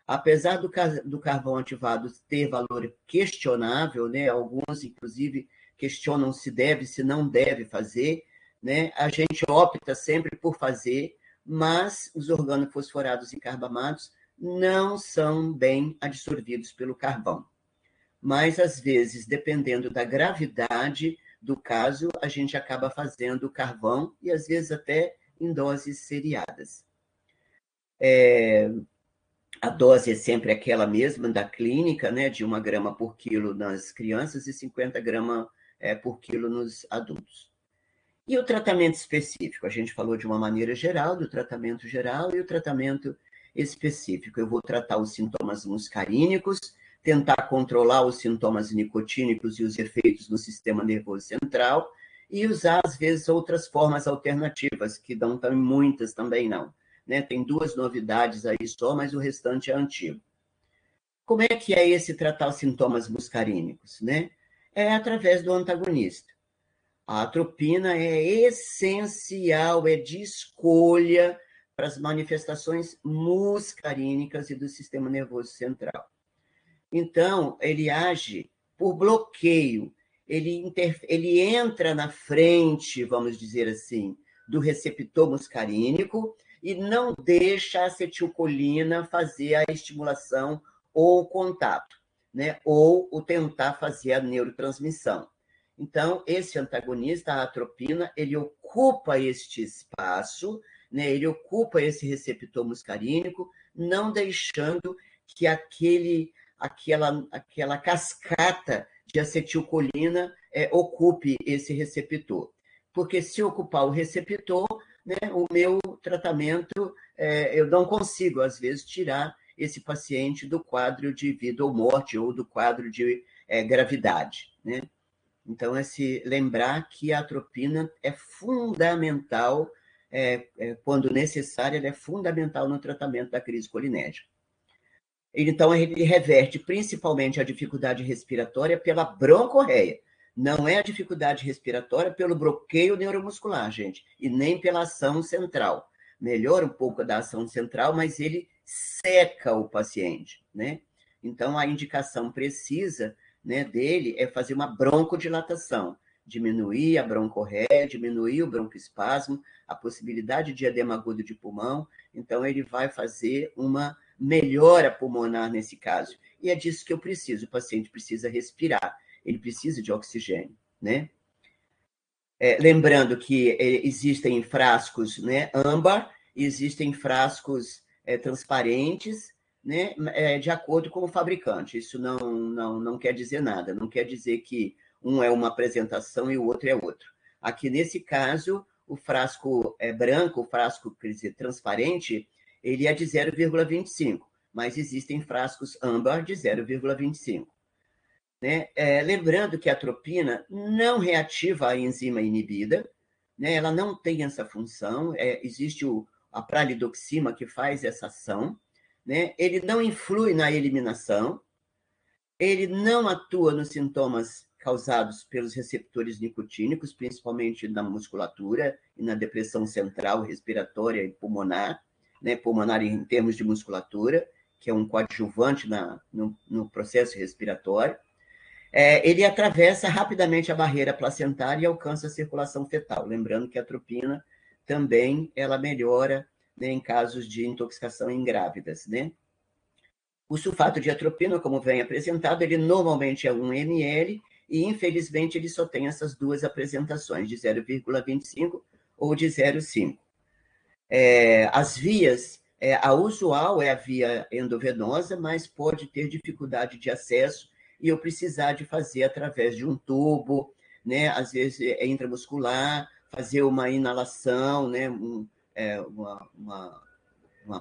Apesar do carvão ativado ter valor questionável, né? Alguns, inclusive, questionam se deve, se não deve fazer, né? A gente opta sempre por fazer, mas os organofosforados e carbamatos não são bem absorvidos pelo carvão. Mas, às vezes, dependendo da gravidade do caso, a gente acaba fazendo carvão e, às vezes, até em doses seriadas. A dose é sempre aquela mesma da clínica, né, de 1 grama por quilo nas crianças e 50 gramas por quilo nos adultos. E o tratamento específico? A gente falou de uma maneira geral, do tratamento geral e o tratamento específico. Eu vou tratar os sintomas muscarínicos, tentar controlar os sintomas nicotínicos e os efeitos no sistema nervoso central e usar, às vezes, outras formas alternativas, que não estão muitas também não, né? Tem 2 novidades aí só, mas o restante é antigo. Como é que é esse tratar os sintomas muscarínicos, né? É através do antagonista. A atropina é essencial, é de escolha para as manifestações muscarínicas e do sistema nervoso central. Então, ele age por bloqueio, ele entra na frente, vamos dizer assim, do receptor muscarínico e não deixa a acetilcolina fazer a estimulação ou o contato, né? Ou o tentar fazer a neurotransmissão. Então, esse antagonista, a atropina, ele ocupa este espaço, né? Ele ocupa esse receptor muscarínico, não deixando que aquela cascata de acetilcolina ocupe esse receptor. Porque se ocupar o receptor, né, o meu tratamento, eu não consigo, às vezes, tirar esse paciente do quadro de vida ou morte ou do quadro de gravidade, né? Então, lembrar que a atropina é fundamental, quando necessária, ela é fundamental no tratamento da crise colinérgica. Então, ele reverte principalmente a dificuldade respiratória pela broncorreia. Não é a dificuldade respiratória pelo bloqueio neuromuscular, gente, e nem pela ação central. Melhora um pouco da ação central, mas ele seca o paciente, né? Então, a indicação precisa, né, dele é fazer uma broncodilatação, diminuir a broncorreia, diminuir o broncoespasmo, a possibilidade de edema agudo de pulmão. Então, ele vai fazer uma melhora pulmonar nesse caso. E é disso que eu preciso. O paciente precisa respirar, ele precisa de oxigênio, né? Lembrando que existem frascos, né, âmbar, existem frascos transparentes, né, de acordo com o fabricante. Isso não quer dizer nada, não quer dizer que um é uma apresentação e o outro é outro. Aqui, nesse caso, o frasco branco, o frasco, quer dizer, transparente, ele é de 0,25, mas existem frascos âmbar de 0,25. Né? Lembrando que a atropina não reativa a enzima inibida, né? Ela não tem essa função, existe a pralidoxima que faz essa ação, né? Ele não influi na eliminação, ele não atua nos sintomas causados pelos receptores nicotínicos, principalmente na musculatura e na depressão central, respiratória e pulmonar, né? Pulmonar em termos de musculatura, que é um coadjuvante no processo respiratório. Ele atravessa rapidamente a barreira placentária e alcança a circulação fetal. Lembrando que a atropina também ela melhora, né, em casos de intoxicação em grávidas, né? O sulfato de atropina, como vem apresentado, ele normalmente é 1 ml e, infelizmente, ele só tem essas duas apresentações, de 0,25 ou de 0,5. As vias, a usual é a via endovenosa, mas pode ter dificuldade de acesso e eu precisar de fazer através de um tubo, né? Às vezes é intramuscular, fazer uma inalação, né? Uma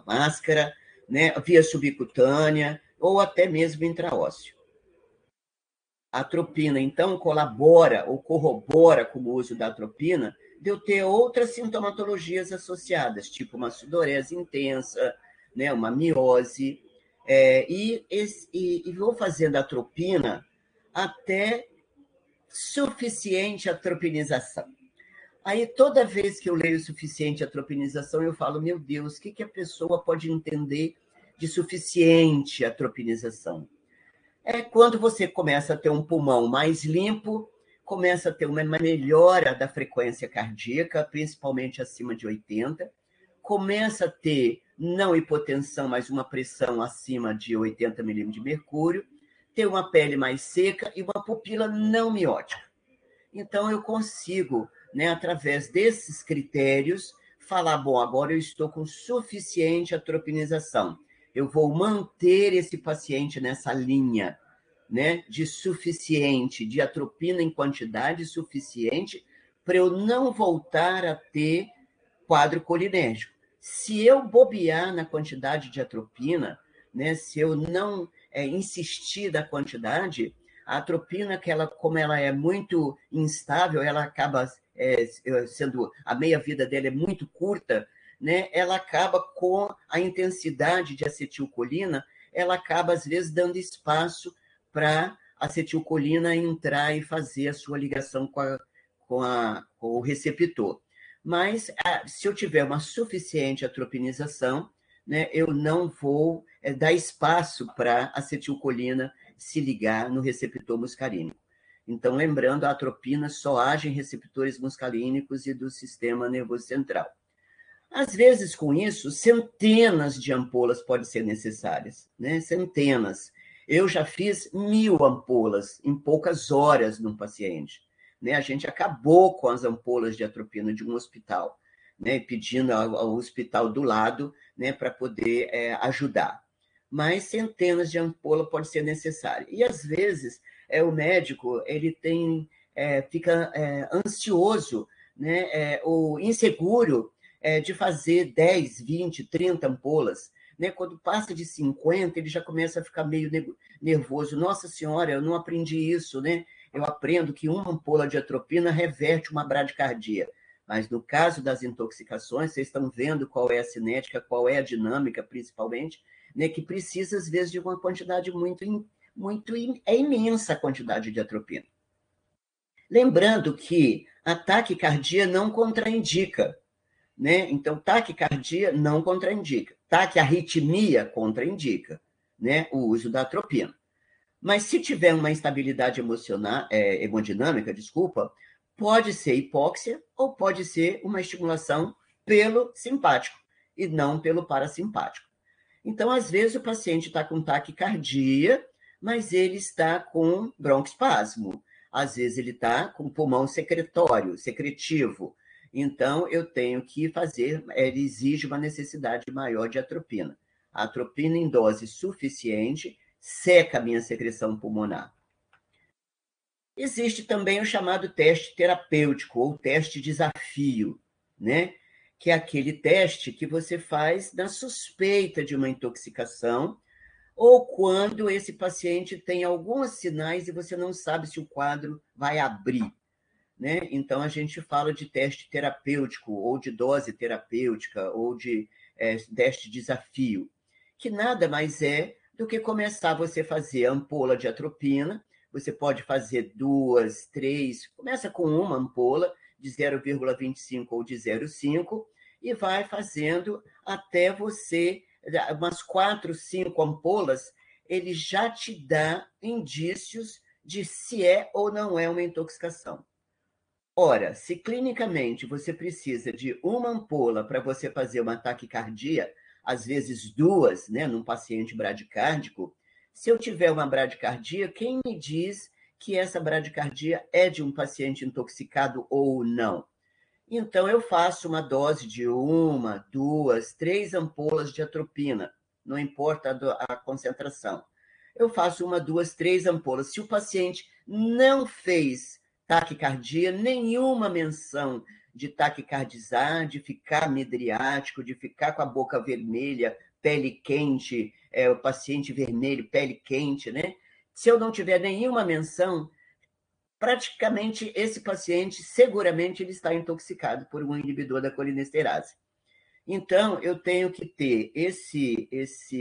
máscara, né? Via subcutânea ou até mesmo intraósseo. A atropina, então, colabora ou corrobora com o uso da atropina de eu ter outras sintomatologias associadas, tipo uma sudorese intensa, né? Uma miose, e vou fazendo atropina até suficiente atropinização. Aí, toda vez que eu leio suficiente atropinização, eu falo, meu Deus, o que a pessoa pode entender de suficiente atropinização? É quando você começa a ter um pulmão mais limpo, começa a ter uma melhora da frequência cardíaca, principalmente acima de 80, começa a ter não hipotensão, mas uma pressão acima de 80 milímetros de mercúrio, ter uma pele mais seca e uma pupila não miótica. Então, eu consigo, né, através desses critérios, falar, bom, agora eu estou com suficiente atropinização. Eu vou manter esse paciente nessa linha, né, de suficiente, de atropina em quantidade suficiente, para eu não voltar a ter quadro colinérgico. Se eu bobear na quantidade de atropina, né, se eu não insistir na quantidade, a atropina, como ela é muito instável, ela acaba sendo, a meia-vida dela é muito curta, né, ela acaba com a intensidade de acetilcolina, ela acaba, às vezes, dando espaço para acetilcolina entrar e fazer a sua ligação com o receptor. Mas, se eu tiver uma suficiente atropinização, né, eu não vou dar espaço para a acetilcolina se ligar no receptor muscarínico. Então, lembrando, a atropina só age em receptores muscarínicos e do sistema nervoso central. Às vezes, com isso, centenas de ampolas podem ser necessárias, né? Centenas. Eu já fiz 1000 ampolas em poucas horas num paciente. Né? A gente acabou com as ampolas de atropina de um hospital, né? Pedindo ao hospital do lado, né, para poder ajudar. Mas centenas de ampolas podem ser necessárias. E, às vezes, o médico ele fica ansioso, né, ou inseguro de fazer 10, 20, 30 ampolas. Né? Quando passa de 50, ele já começa a ficar meio nervoso. Nossa Senhora, eu não aprendi isso, né? Eu aprendo que uma ampola de atropina reverte uma bradicardia. Mas no caso das intoxicações, vocês estão vendo qual é a cinética, qual é a dinâmica, principalmente, né? Que precisa, às vezes, de uma quantidade é imensa a quantidade de atropina. Lembrando que a taquicardia não contraindica, né? Então, taquicardia não contraindica. Taquiarritmia contraindica, né, o uso da atropina. Mas se tiver uma instabilidade hemodinâmica, pode ser hipóxia ou pode ser uma estimulação pelo simpático e não pelo parasimpático. Então, às vezes, o paciente está com taquicardia, mas ele está com broncoespasmo. Às vezes, ele está com pulmão secretivo. Então, eu tenho que ele exige uma necessidade maior de atropina. A atropina em dose suficiente seca a minha secreção pulmonar. Existe também o chamado teste terapêutico, ou teste desafio, né? Que é aquele teste que você faz na suspeita de uma intoxicação, ou quando esse paciente tem alguns sinais e você não sabe se o quadro vai abrir. Né? Então, a gente fala de teste terapêutico, ou de dose terapêutica, ou de teste desafio, que nada mais é do que começar você a fazer ampola de atropina. Você pode fazer 2, 3, começa com uma ampola de 0,25 ou de 0,5 e vai fazendo até você, umas 4, 5 ampolas, ele já te dá indícios de se é ou não é uma intoxicação. Ora, se clinicamente você precisa de uma ampola para você fazer uma taquicardia, às vezes 2, né, num paciente bradicárdico, se eu tiver uma bradicardia, quem me diz que essa bradicardia é de um paciente intoxicado ou não? Então, eu faço uma dose de 1, 2, 3 ampolas de atropina, não importa a concentração. Eu faço 1, 2, 3 ampolas. Se o paciente não fez taquicardia, nenhuma menção de taquicardizar, de ficar midriático, de ficar com a boca vermelha, pele quente, o paciente vermelho, pele quente, né? Se eu não tiver nenhuma menção, praticamente esse paciente, seguramente, ele está intoxicado por um inibidor da colinesterase. Então, eu tenho que ter esse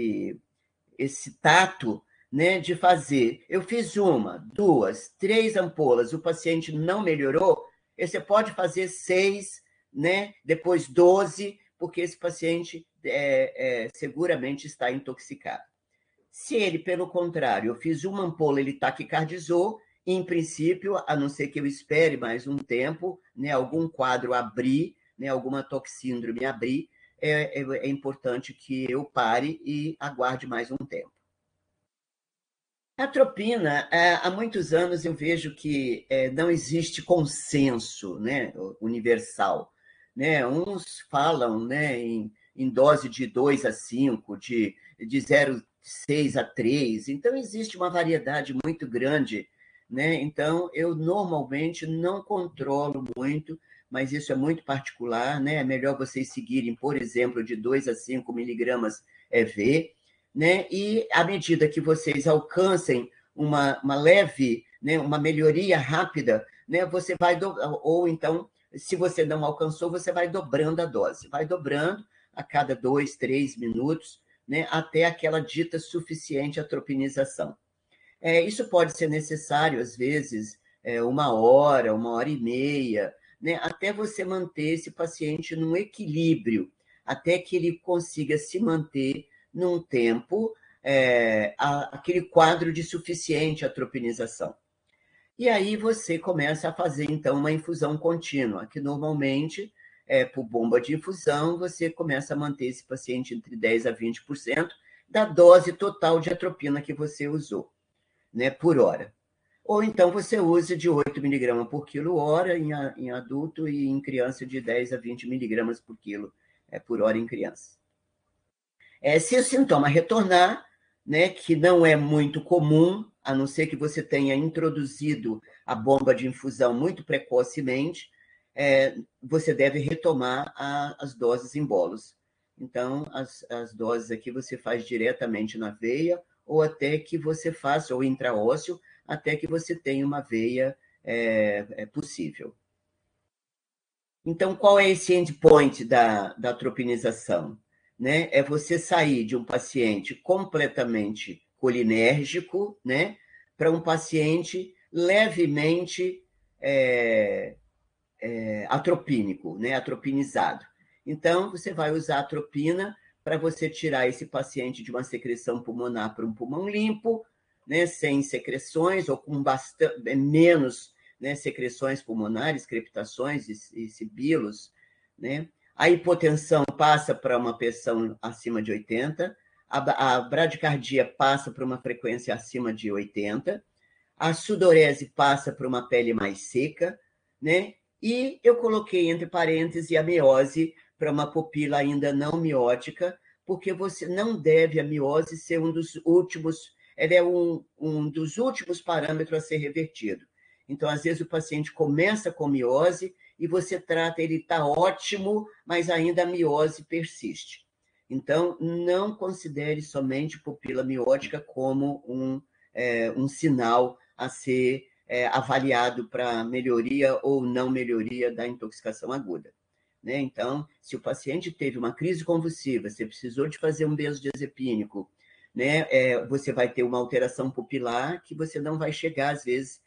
tato, né, de fazer. Eu fiz 1, 2, 3 ampolas, o paciente não melhorou, você pode fazer 6, né, depois 12, porque esse paciente seguramente está intoxicado. Se ele, pelo contrário, eu fiz uma ampola, ele taquicardizou, em princípio, a não ser que eu espere mais um tempo, né, algum quadro abrir, né, alguma toxíndrome abrir, é importante que eu pare e aguarde mais um tempo. A atropina, há muitos anos eu vejo que não existe consenso, né, universal. Né? Uns falam, né, em dose de 2 a 5, de 0,6 a 3, então existe uma variedade muito grande. Né? Então, eu normalmente não controlo muito, mas isso é muito particular. Né? É melhor vocês seguirem, por exemplo, de 2 a 5 miligramas EV, né? E à medida que vocês alcancem uma leve, né, uma melhoria rápida, né, você vai ou então, se você não alcançou, você vai dobrando a dose, vai dobrando a cada 2, 3 minutos, né, até aquela dita suficiente atropinização. Isso pode ser necessário, às vezes, 1 hora e meia, né? Até você manter esse paciente num equilíbrio, até que ele consiga se manter num tempo, aquele quadro de suficiente atropinização. E aí você começa a fazer, então, uma infusão contínua, que normalmente, por bomba de infusão, você começa a manter esse paciente entre 10% a 20% da dose total de atropina que você usou, né, por hora. Ou então você usa de 8 miligramas por quilo hora em adulto e em criança de 10 a 20 miligramas por quilo por hora em criança. Se o sintoma retornar, né, que não é muito comum, a não ser que você tenha introduzido a bomba de infusão muito precocemente, você deve retomar as doses em bolos. Então, as doses aqui você faz diretamente na veia, ou até que você faça, ou intraósseo, até que você tenha uma veia possível. Então, qual é esse endpoint da atropinização? Né? É você sair de um paciente completamente colinérgico, né, para um paciente levemente atropínico, né, atropinizado. Então, você vai usar a atropina para você tirar esse paciente de uma secreção pulmonar para um pulmão limpo, né, sem secreções ou com menos, né, secreções pulmonares, crepitações e sibilos, né? A hipotensão passa para uma pressão acima de 80, a bradicardia passa para uma frequência acima de 80, a sudorese passa para uma pele mais seca, né? E eu coloquei entre parênteses a miose para uma pupila ainda não miótica, porque você não deve a miose ser um dos últimos, ela é um dos últimos parâmetros a ser revertido. Então, às vezes, o paciente começa com miose e você trata, ele está ótimo, mas ainda a miose persiste. Então, não considere somente pupila miótica como um sinal a ser avaliado para melhoria ou não melhoria da intoxicação aguda. Né? Então, se o paciente teve uma crise convulsiva, você precisou de fazer um benzodiazepínico, né? Você vai ter uma alteração pupilar que você não vai chegar, às vezes,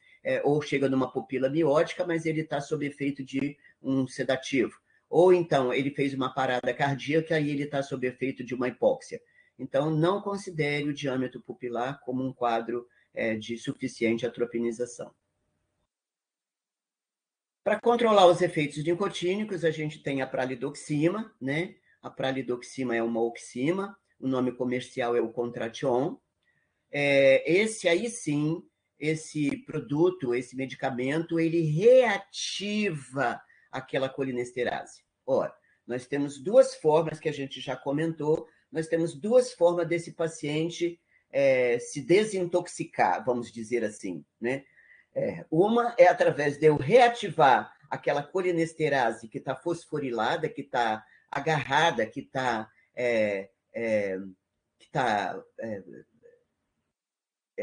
ou chega numa pupila miótica, mas ele está sob efeito de um sedativo. Ou então, ele fez uma parada cardíaca e ele está sob efeito de uma hipóxia. Então, não considere o diâmetro pupilar como um quadro de suficiente atropinização. Para controlar os efeitos nicotínicos, a gente tem a pralidoxima, né? A pralidoxima é uma oxima, o nome comercial é o Contration. Esse aí sim, esse produto, esse medicamento, ele reativa aquela colinesterase. Ora, nós temos duas formas que a gente já comentou, nós temos duas formas desse paciente se desintoxicar, vamos dizer assim, né? Uma é através de eu reativar aquela colinesterase que está fosforilada, que está agarrada, que está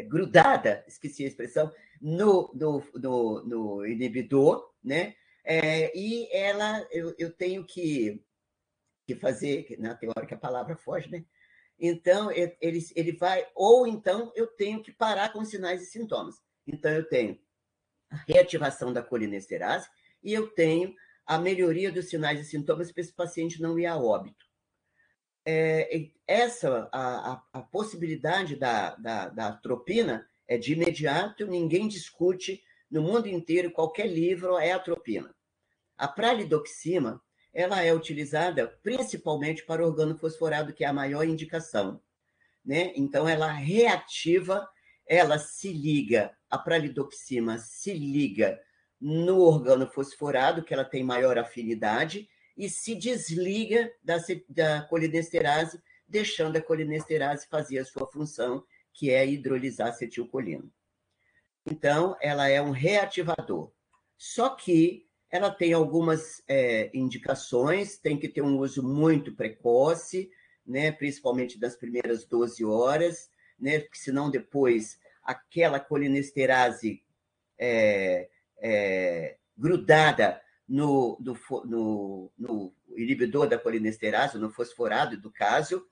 grudada, esqueci a expressão, no inibidor, né? E eu tenho que fazer, na hora que a palavra foge, né? Então, ele vai, ou então eu tenho que parar com sinais e sintomas. Então, eu tenho a reativação da colinesterase e eu tenho a melhoria dos sinais e sintomas para esse paciente não ir a óbito. A possibilidade da atropina é de imediato, ninguém discute no mundo inteiro, qualquer livro é atropina. A pralidoxima, ela é utilizada principalmente para organofosforado, que é a maior indicação, né? Então, ela reativa, ela se liga, a pralidoxima se liga no organofosforado, que ela tem maior afinidade, e se desliga da colinesterase, deixando a colinesterase fazer a sua função, que é hidrolisar acetilcolina. Então, ela é um reativador. Só que ela tem algumas indicações, tem que ter um uso muito precoce, né, principalmente das primeiras 12 horas, né, porque senão depois aquela colinesterase grudada no inibidor da colinesterase, no fosforado do caso,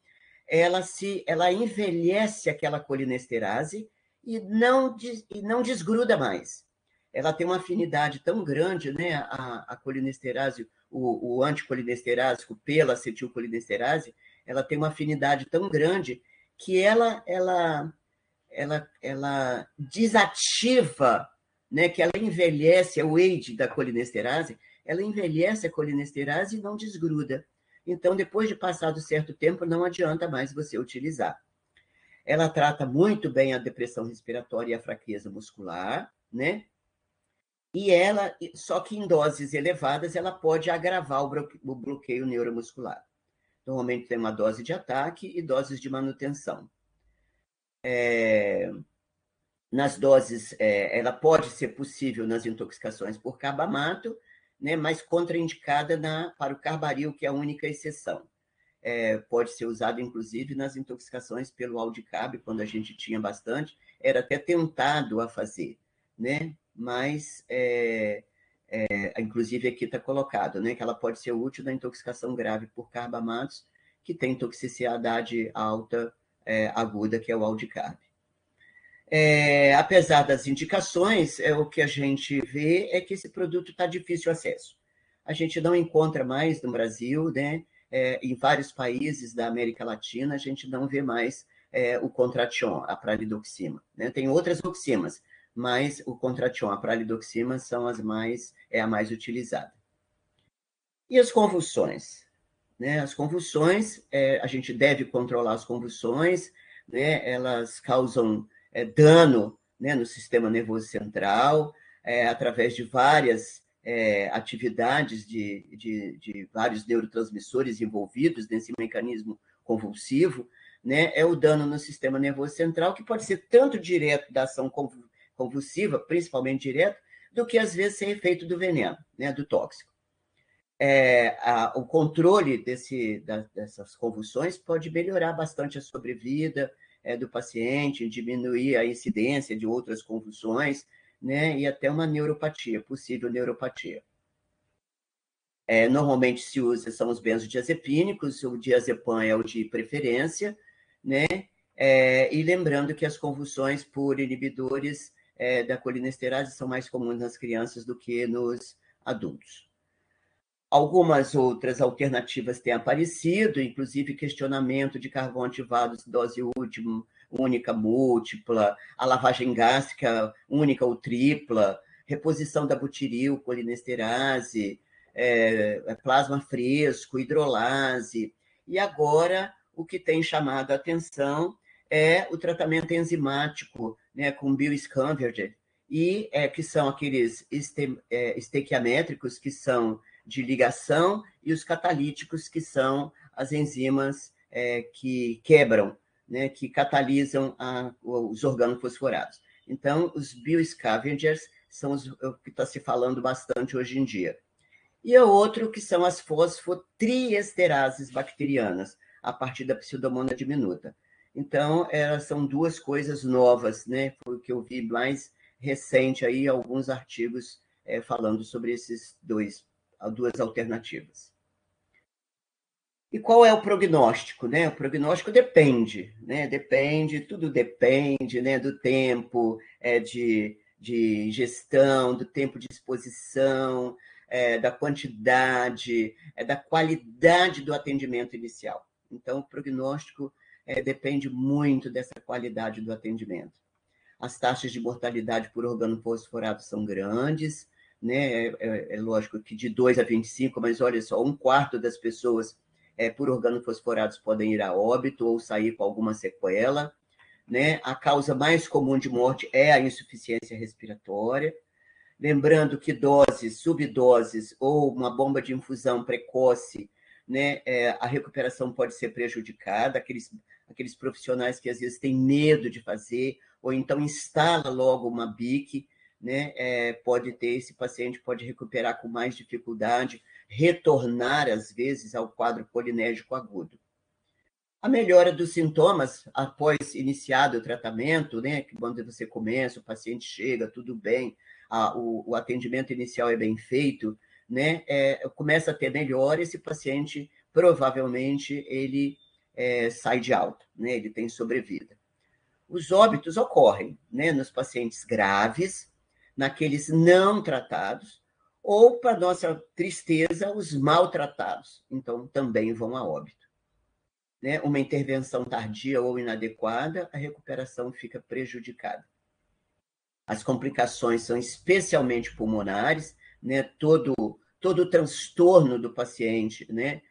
ela envelhece aquela colinesterase e não desgruda mais. Ela tem uma afinidade tão grande, né, a colinesterase, o anticolinesterásico pela acetilcolinesterase, ela tem uma afinidade tão grande que ela desativa, né, que ela envelhece, é o age da colinesterase, ela envelhece a colinesterase e não desgruda. Então, depois de passado certo tempo, não adianta mais você utilizar. Ela trata muito bem a depressão respiratória e a fraqueza muscular, né? E ela, só que em doses elevadas, ela pode agravar o bloqueio neuromuscular. Normalmente tem uma dose de ataque e doses de manutenção. Nas doses, ela pode ser possível nas intoxicações por carbamato, né, mas contraindicada para o carbaril, que é a única exceção. Pode ser usado, inclusive, nas intoxicações pelo aldicarb, quando a gente tinha bastante, era até tentado a fazer, né? Mas, inclusive, aqui está colocado, né, que ela pode ser útil na intoxicação grave por carbamatos, que tem toxicidade alta, aguda, que é o aldicarb. Apesar das indicações, o que a gente vê é que esse produto está difícil acesso. A gente não encontra mais no Brasil, né? Em vários países da América Latina, a gente não vê mais o Contration, a pralidoxima. Né? Tem outras oximas, mas o Contration, a pralidoxima, é a mais utilizada. E as convulsões? Né? As convulsões, a gente deve controlar as convulsões, né? Elas causam dano, né, no sistema nervoso central, através de várias atividades de vários neurotransmissores envolvidos nesse mecanismo convulsivo, né? É o dano no sistema nervoso central, que pode ser tanto direto da ação convulsiva, principalmente direto, do que, às vezes, ser efeito do veneno, né, do tóxico. O controle dessas convulsões pode melhorar bastante a sobrevida do paciente, diminuir a incidência de outras convulsões, né, e até uma neuropatia, possível neuropatia. Normalmente se usa, são os benzodiazepínicos, o diazepam é o de preferência, né, e lembrando que as convulsões por inibidores da colinesterase são mais comuns nas crianças do que nos adultos. Algumas outras alternativas têm aparecido, inclusive questionamento de carvão ativado, dose única múltipla, a lavagem gástrica única ou tripla, reposição da butiril, colinesterase, plasma fresco, hidrolase. E agora, o que tem chamado a atenção é o tratamento enzimático, né, com bioescamberger, e que são aqueles estequiométricos, que são de ligação, e os catalíticos, que são as enzimas que quebram, né, que catalisam os organofosforados. Então, os bioscavengers são o que está se falando bastante hoje em dia. E o outro, que são as fosfotriesterases bacterianas, a partir da Pseudomonas diminuta. Então, elas são duas coisas novas, né? Foi o que eu vi mais recente aí, alguns artigos falando sobre esses duas alternativas. E qual é o prognóstico, né? O prognóstico depende, né? Tudo depende, né? Do tempo de gestão, do tempo de exposição, da quantidade, da qualidade do atendimento inicial. Então, o prognóstico depende muito dessa qualidade do atendimento. As taxas de mortalidade por organofosforados são grandes, né? É lógico que de 2 a 25, mas olha só, 1/4 das pessoas por organofosforados podem ir a óbito ou sair com alguma sequela, né? A causa mais comum de morte é a insuficiência respiratória. Lembrando que doses, subdoses ou uma bomba de infusão precoce, né, a recuperação pode ser prejudicada, aqueles profissionais que às vezes têm medo de fazer, ou então instala logo uma BIC, né, esse paciente pode recuperar com mais dificuldade, retornar, às vezes, ao quadro polinérgico agudo. A melhora dos sintomas após iniciado o tratamento, né, que quando você começa, o paciente chega, tudo bem, o atendimento inicial é bem feito, né, começa a ter melhora, esse paciente provavelmente ele sai de alta, né, ele tem sobrevida. Os óbitos ocorrem, né, nos pacientes graves, naqueles não tratados, ou, para nossa tristeza, os maltratados. Então, também vão a óbito. Né? Uma intervenção tardia ou inadequada, a recuperação fica prejudicada. As complicações são especialmente pulmonares, né? Todo o transtorno do paciente, né?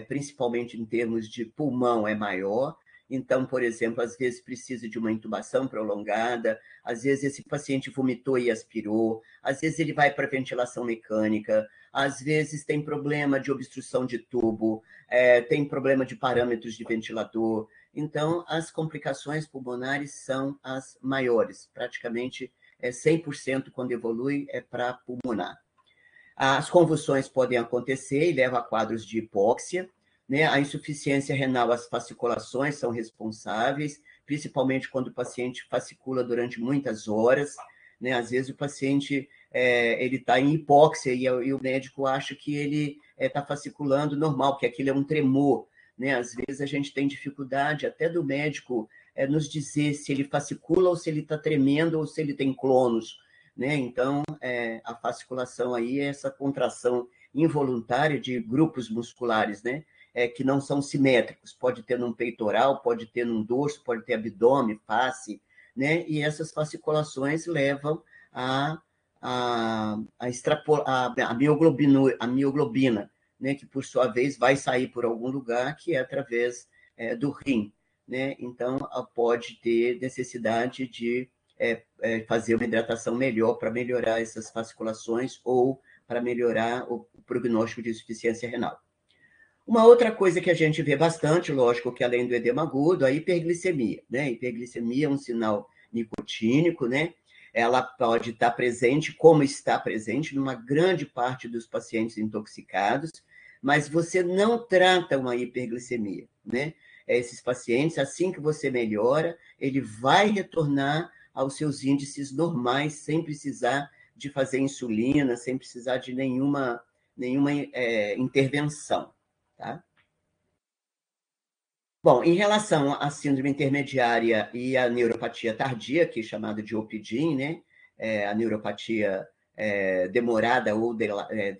Principalmente em termos de pulmão, é maior. Então, por exemplo, às vezes precisa de uma intubação prolongada, às vezes esse paciente vomitou e aspirou, às vezes ele vai para ventilação mecânica, às vezes tem problema de obstrução de tubo, tem problema de parâmetros de ventilador. Então, as complicações pulmonares são as maiores, praticamente 100% quando evolui é para pulmonar. As convulsões podem acontecer e levam a quadros de hipóxia, né? A insuficiência renal, as fasciculações são responsáveis, principalmente quando o paciente fascicula durante muitas horas, né? Às vezes o paciente ele está em hipóxia e o médico acha que ele está fasciculando normal, que aquilo é um tremor, né? Às vezes a gente tem dificuldade até do médico nos dizer se ele fascicula ou se ele está tremendo ou se ele tem clonos, né? Então, a fasciculação aí é essa contração involuntária de grupos musculares, né? Que não são simétricos. Pode ter num peitoral, pode ter num dorso, pode ter abdômen, face, né? E essas fasciculações levam a mioglobina, né? Que, por sua vez, vai sair por algum lugar, que é através do rim, né? Então, pode ter necessidade de fazer uma hidratação melhor para melhorar essas fasciculações ou para melhorar o prognóstico de insuficiência renal. Uma outra coisa que a gente vê bastante, lógico, que além do edema agudo, a hiperglicemia, né? A hiperglicemia é um sinal nicotínico, né? Ela pode estar presente, como está presente, numa grande parte dos pacientes intoxicados, mas você não trata uma hiperglicemia, né? Esses pacientes, assim que você melhora, ele vai retornar aos seus índices normais, sem precisar de fazer insulina, sem precisar de nenhuma intervenção. Tá? Bom, em relação à síndrome intermediária e à neuropatia tardia, que é chamada de OPDIN, né? A neuropatia demorada ou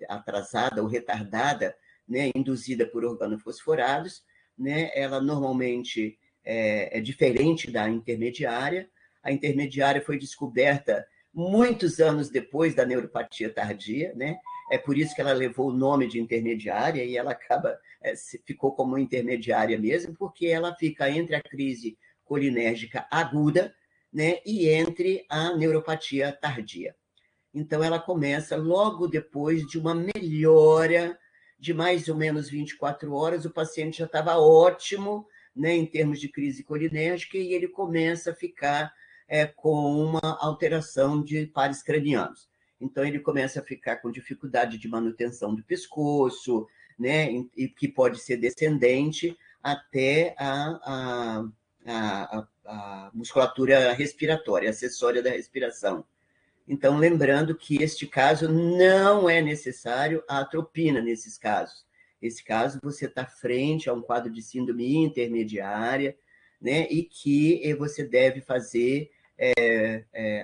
atrasada ou retardada, né? Induzida por organofosforados, né? Ela normalmente é diferente da intermediária. A intermediária foi descoberta muitos anos depois da neuropatia tardia, né? É por isso que ela levou o nome de intermediária e ela ficou como intermediária mesmo, porque ela fica entre a crise colinérgica aguda, né, e entre a neuropatia tardia. Então, ela começa logo depois de uma melhora de mais ou menos 24 horas, o paciente já estava ótimo, né, em termos de crise colinérgica, e ele começa a ficar com uma alteração de pares cranianos. Então, ele começa a ficar com dificuldade de manutenção do pescoço, né, e que pode ser descendente até a musculatura respiratória, acessória da respiração. Então, lembrando que este caso não é necessário a atropina nesses casos. Esse caso, você está frente a um quadro de síndrome intermediária, né, e que você deve fazer,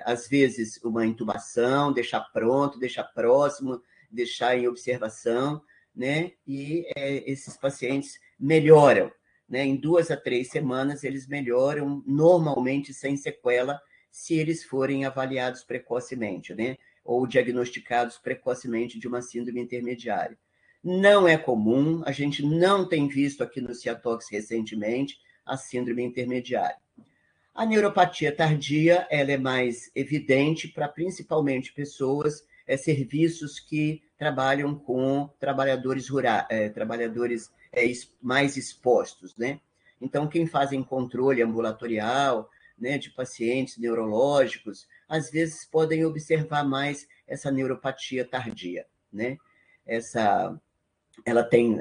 às vezes, uma intubação, deixar pronto, deixar próximo, deixar em observação, né, e esses pacientes melhoram. Né, em 2 a 3 semanas, eles melhoram normalmente sem sequela, se eles forem avaliados precocemente, né? Ou diagnosticados precocemente de uma síndrome intermediária. Não é comum, a gente não tem visto aqui no Ciatox recentemente a síndrome intermediária. A neuropatia tardia, ela é mais evidente para principalmente pessoas, serviços que trabalham com trabalhadores rurais, trabalhadores mais expostos, né? Então, quem fazem controle ambulatorial, né, de pacientes neurológicos, às vezes podem observar mais essa neuropatia tardia, né? Ela tem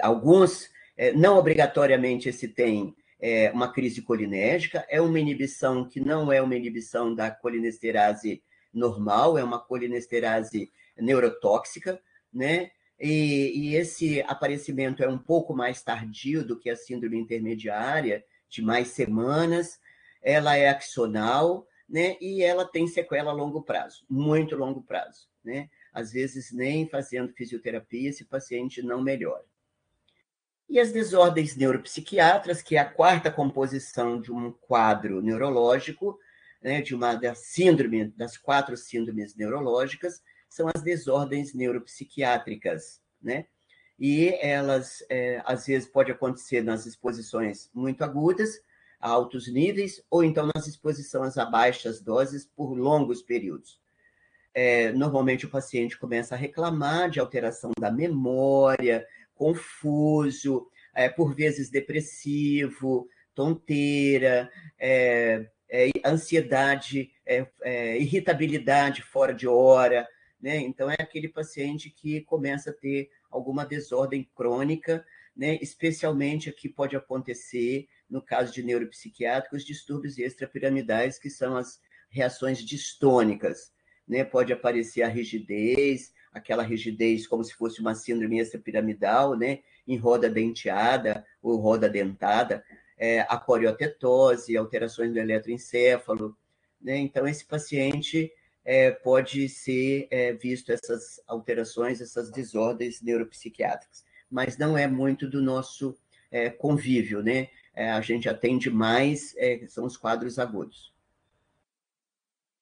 alguns, não obrigatoriamente esse tem uma crise colinérgica, é uma inibição que não é uma inibição da colinesterase normal, é uma colinesterase neurotóxica, né? E esse aparecimento é um pouco mais tardio do que a síndrome intermediária, de mais semanas, ela é axonal, né? E ela tem sequela a longo prazo, muito longo prazo, né? Às vezes, nem fazendo fisioterapia, esse paciente não melhora. E as desordens neuropsiquiátricas, que é a quarta composição de um quadro neurológico, né, das 4 síndromes neurológicas, são as desordens neuropsiquiátricas, né? E elas, às vezes, pode acontecer nas exposições muito agudas, a altos níveis, ou então nas exposições a baixas doses por longos períodos. Normalmente o paciente começa a reclamar de alteração da memória, confuso, por vezes depressivo, tonteira, ansiedade, irritabilidade fora de hora, né? Então, é aquele paciente que começa a ter alguma desordem crônica, né? Especialmente aqui pode acontecer, no caso de neuropsiquiátricos, distúrbios extrapiramidais, que são as reações distônicas, né? Pode aparecer a rigidez, aquela rigidez como se fosse uma síndrome extrapiramidal, né? Em roda denteada ou roda dentada, a coriotetose, alterações do eletroencefalo, né? Então, esse paciente pode ser visto essas alterações, essas desordens neuropsiquiátricas, mas não é muito do nosso convívio, né? A gente atende mais, são os quadros agudos.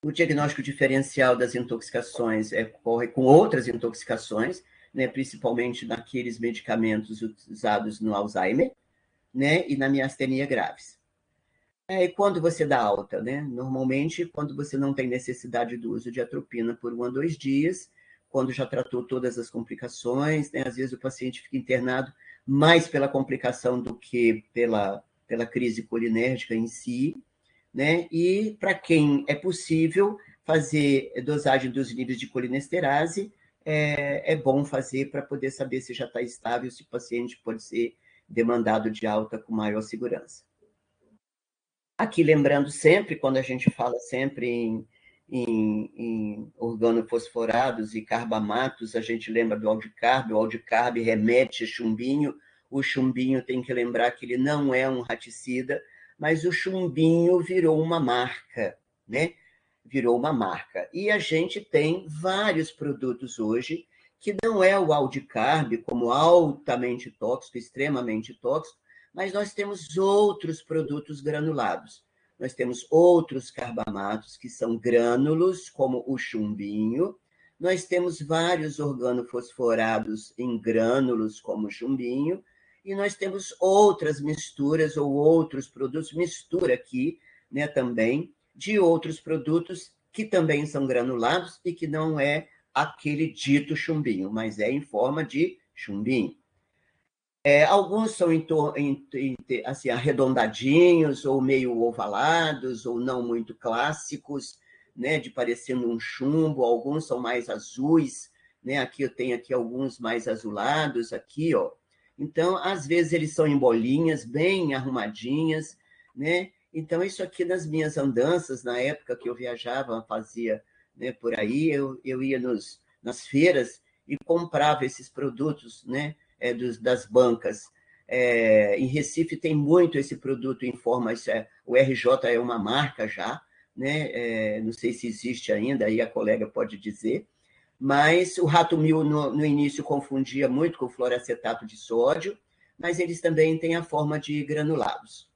O diagnóstico diferencial das intoxicações ocorre com outras intoxicações, né, principalmente naqueles medicamentos usados no Alzheimer, né, e na miastenia graves. E quando você dá alta, né? Normalmente, quando você não tem necessidade do uso de atropina por 1 a 2 dias, quando já tratou todas as complicações, né? Às vezes o paciente fica internado mais pela complicação do que pela crise colinérgica em si, né? E para quem é possível fazer dosagem dos níveis de colinesterase, é bom fazer para poder saber se já está estável, se o paciente pode ser demandado de alta com maior segurança. Aqui, lembrando sempre, quando a gente fala sempre em organofosforados e carbamatos, a gente lembra do aldicarb, o aldicarb remete a chumbinho, o chumbinho tem que lembrar que ele não é um raticida, mas o chumbinho virou uma marca, né? Virou uma marca. E a gente tem vários produtos hoje que não é o aldicarb como altamente tóxico, extremamente tóxico, mas nós temos outros produtos granulados. Nós temos outros carbamatos, que são grânulos, como o chumbinho. Nós temos vários organofosforados em grânulos, como o chumbinho. E nós temos outras misturas ou outros produtos, mistura aqui, né, também, de outros produtos que também são granulados e que não é aquele dito chumbinho, mas é em forma de chumbinho. Alguns são assim, arredondadinhos, ou meio ovalados, ou não muito clássicos, né, de parecendo um chumbo. Alguns são mais azuis, né? Aqui eu tenho aqui alguns mais azulados, aqui, ó. Então, às vezes, eles são em bolinhas, bem arrumadinhas, né? Então, isso aqui nas minhas andanças, na época que eu viajava, fazia, né, por aí, eu ia nas feiras e comprava esses produtos, né? Das bancas. Em Recife tem muito esse produto em forma, o RJ é uma marca já, né? Não sei se existe ainda, aí a colega pode dizer, mas o Rato Mil no início confundia muito com fluoracetato de sódio, mas eles também têm a forma de granulados.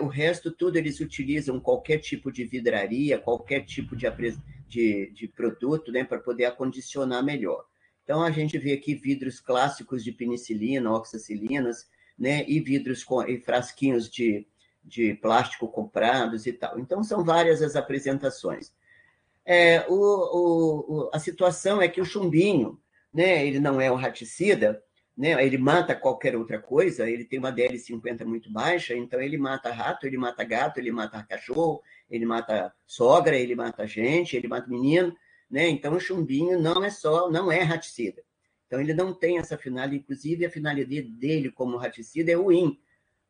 O resto tudo eles utilizam qualquer tipo de vidraria, qualquer tipo de produto, né, para poder acondicionar melhor. Então, a gente vê aqui vidros clássicos de penicilina, oxacilinas, né, e e frasquinhos de plástico comprados e tal. Então, são várias as apresentações. A situação é que o chumbinho, né, ele não é um raticida, né, ele mata qualquer outra coisa, ele tem uma DL50 muito baixa, então ele mata rato, ele mata gato, ele mata cachorro, ele mata sogra, ele mata gente, ele mata menino, né? Então o chumbinho não é raticida. Então ele não tem essa finalidade, inclusive a finalidade dele como raticida é ruim,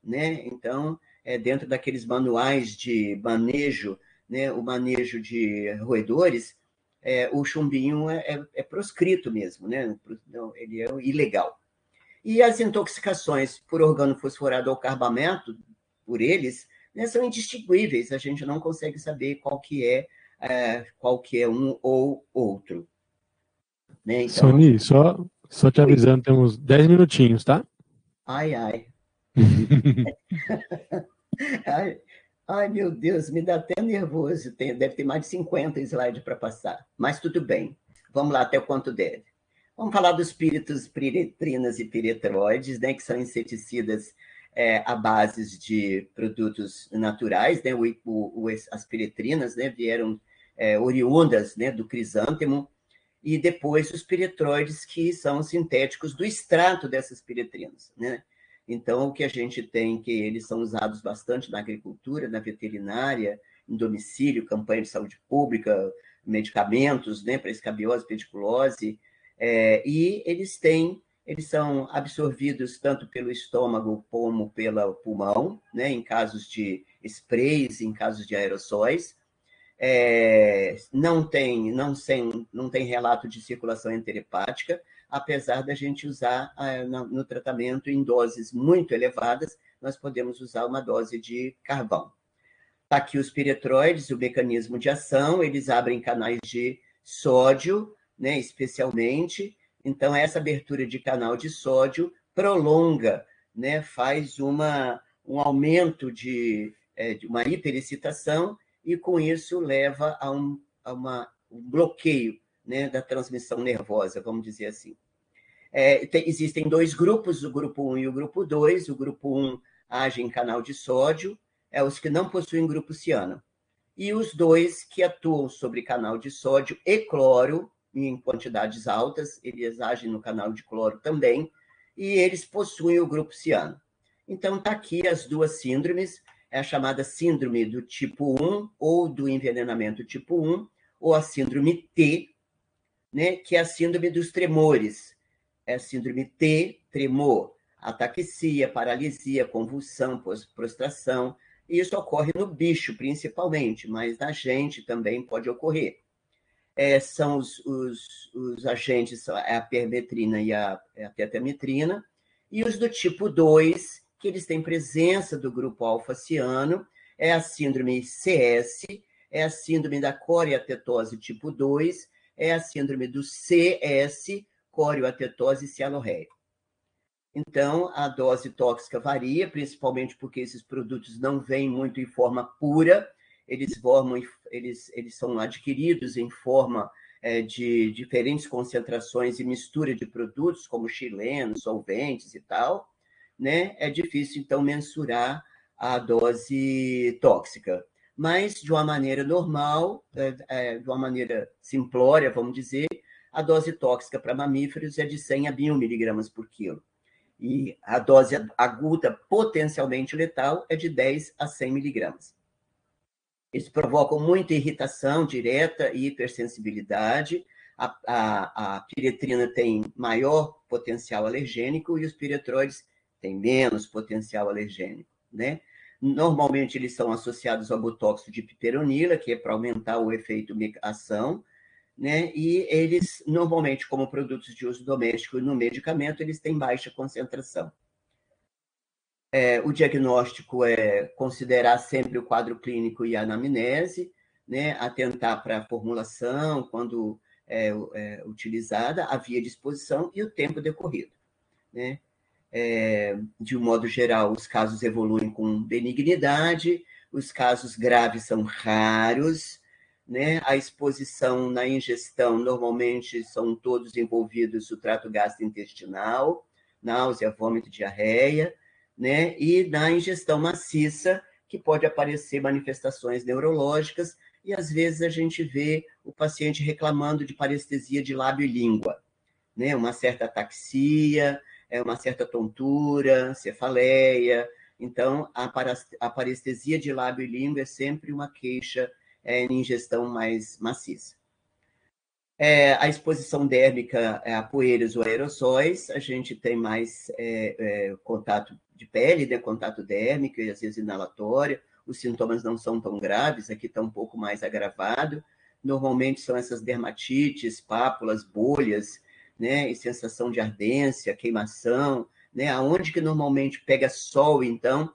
né? Então, dentro daqueles manuais de manejo, né, o manejo de roedores, o chumbinho é proscrito mesmo, né? Ele é ilegal. E as intoxicações por organofosforado ou carbamato, por eles, né, são indistinguíveis, a gente não consegue saber qual que é um ou outro. Né? Então, Sony, só te avisando, temos 10 minutinhos, tá? ai. Ai, meu Deus, me dá até nervoso. Deve ter mais de 50 slides para passar. Mas tudo bem. Vamos lá até o quanto deve. Vamos falar dos píritos, piretrinas e piretroides, né, que são inseticidas à base de produtos naturais. Né, as piretrinas, né, vieram oriundas, né, do crisântemo, e depois os piretroides, que são sintéticos do extrato dessas piretrinas. Né? Então, o que a gente tem, que eles são usados bastante na agricultura, na veterinária, em domicílio, campanha de saúde pública, medicamentos, né, para escabiose, pediculose, e eles são absorvidos tanto pelo estômago como pelo pulmão, né, em casos de sprays, em casos de aerossóis. Não tem relato de circulação enterhepática, apesar da gente usar no tratamento em doses muito elevadas, nós podemos usar uma dose de carvão. Está aqui os piretroides, o mecanismo de ação, eles abrem canais de sódio, né, especialmente, então essa abertura de canal de sódio prolonga, né, faz um aumento de uma hiperexcitação, e com isso leva a um bloqueio, né, da transmissão nervosa, vamos dizer assim. Existem dois grupos, o grupo 1 e o grupo 2. O grupo 1 age em canal de sódio, os que não possuem grupo ciano. E os dois que atuam sobre canal de sódio e cloro, em quantidades altas, eles agem no canal de cloro também, e eles possuem o grupo ciano. Então, está aqui as duas síndromes, a chamada síndrome do tipo 1, ou do envenenamento tipo 1, ou a síndrome T, né, que é a síndrome dos tremores. É a síndrome T, tremor, ataxia, paralisia, convulsão, prostração. E isso ocorre no bicho, principalmente, mas na gente também pode ocorrer. São os agentes, a permetrina e a tetametrina, e os do tipo 2, que eles têm presença do grupo alfa-ciano, é a síndrome CS, é a síndrome da coriatetose tipo 2, é a síndrome do CS, corioatetose cianorreia. Então, a dose tóxica varia, principalmente porque esses produtos não vêm muito em forma pura, eles são adquiridos em forma de diferentes concentrações e mistura de produtos, como chilenos, solventes e tal, né? É difícil, então, mensurar a dose tóxica. Mas, de uma maneira normal, de uma maneira simplória, vamos dizer, a dose tóxica para mamíferos é de 100 a 1000 miligramas por quilo. E a dose aguda potencialmente letal é de 10 a 100 miligramas. Eles provocam muita irritação direta e hipersensibilidade. A piretrina tem maior potencial alergênico e os piretroides têm menos potencial alergênico, né? Normalmente, eles são associados ao botóxido de piperonila, que é para aumentar o efeito ação, né? E eles, normalmente, como produtos de uso doméstico e no medicamento, eles têm baixa concentração. O diagnóstico é considerar sempre o quadro clínico e a anamnese, né? Atentar para a formulação, quando utilizada, a via de exposição e o tempo decorrido, né? De um modo geral, os casos evoluem com benignidade, os casos graves são raros, né? A exposição na ingestão, normalmente, são todos envolvidos o trato gastrointestinal, náusea, vômito, diarreia, né? E na ingestão maciça, que pode aparecer manifestações neurológicas, e às vezes a gente vê o paciente reclamando de parestesia de lábio e língua, né? Uma certa ataxia, uma certa tontura, cefaleia. Então, a parestesia de lábio e língua é sempre uma queixa em ingestão mais maciça. A exposição dérmica a poeiras ou aerossóis, a gente tem mais contato de pele, né, contato dérmico, e às vezes inalatório. Os sintomas não são tão graves, aqui está um pouco mais agravado. Normalmente são essas dermatites, pápulas, bolhas, né, e sensação de ardência, queimação, né, aonde que normalmente pega sol, então,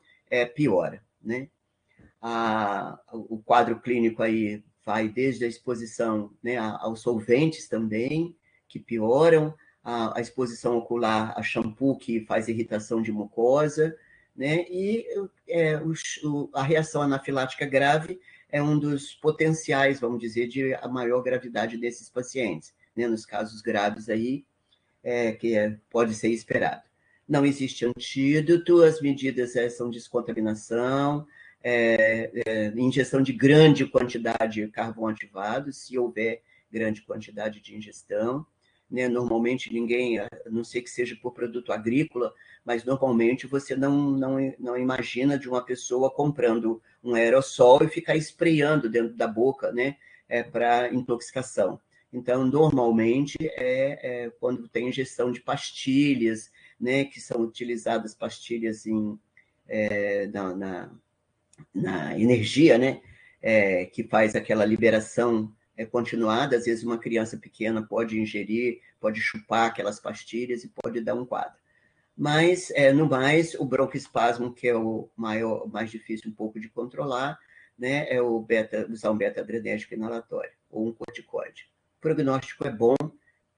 piora, né? O quadro clínico aí vai desde a exposição, né, aos solventes também, que pioram, a exposição ocular a shampoo, que faz irritação de mucosa, né, e a reação anafilática grave é um dos potenciais, vamos dizer, de a maior gravidade desses pacientes, né, nos casos graves aí, pode ser esperado. Não existe antídoto, as medidas são descontaminação, ingestão de grande quantidade de carvão ativado, se houver grande quantidade de ingestão. Né? Normalmente ninguém, a não ser que seja por produto agrícola, mas normalmente você não imagina de uma pessoa comprando um aerossol e ficar espreando dentro da boca, né? Para intoxicação. Então, normalmente, quando tem ingestão de pastilhas, né, que são utilizadas pastilhas na energia, né, que faz aquela liberação continuada. Às vezes, uma criança pequena pode ingerir, pode chupar aquelas pastilhas e pode dar um quadro. Mas, no mais, o broncoespasmo, que é o mais difícil um pouco de controlar, né, é usar um beta-adrenérgico inalatório ou um corticoide. O prognóstico é bom,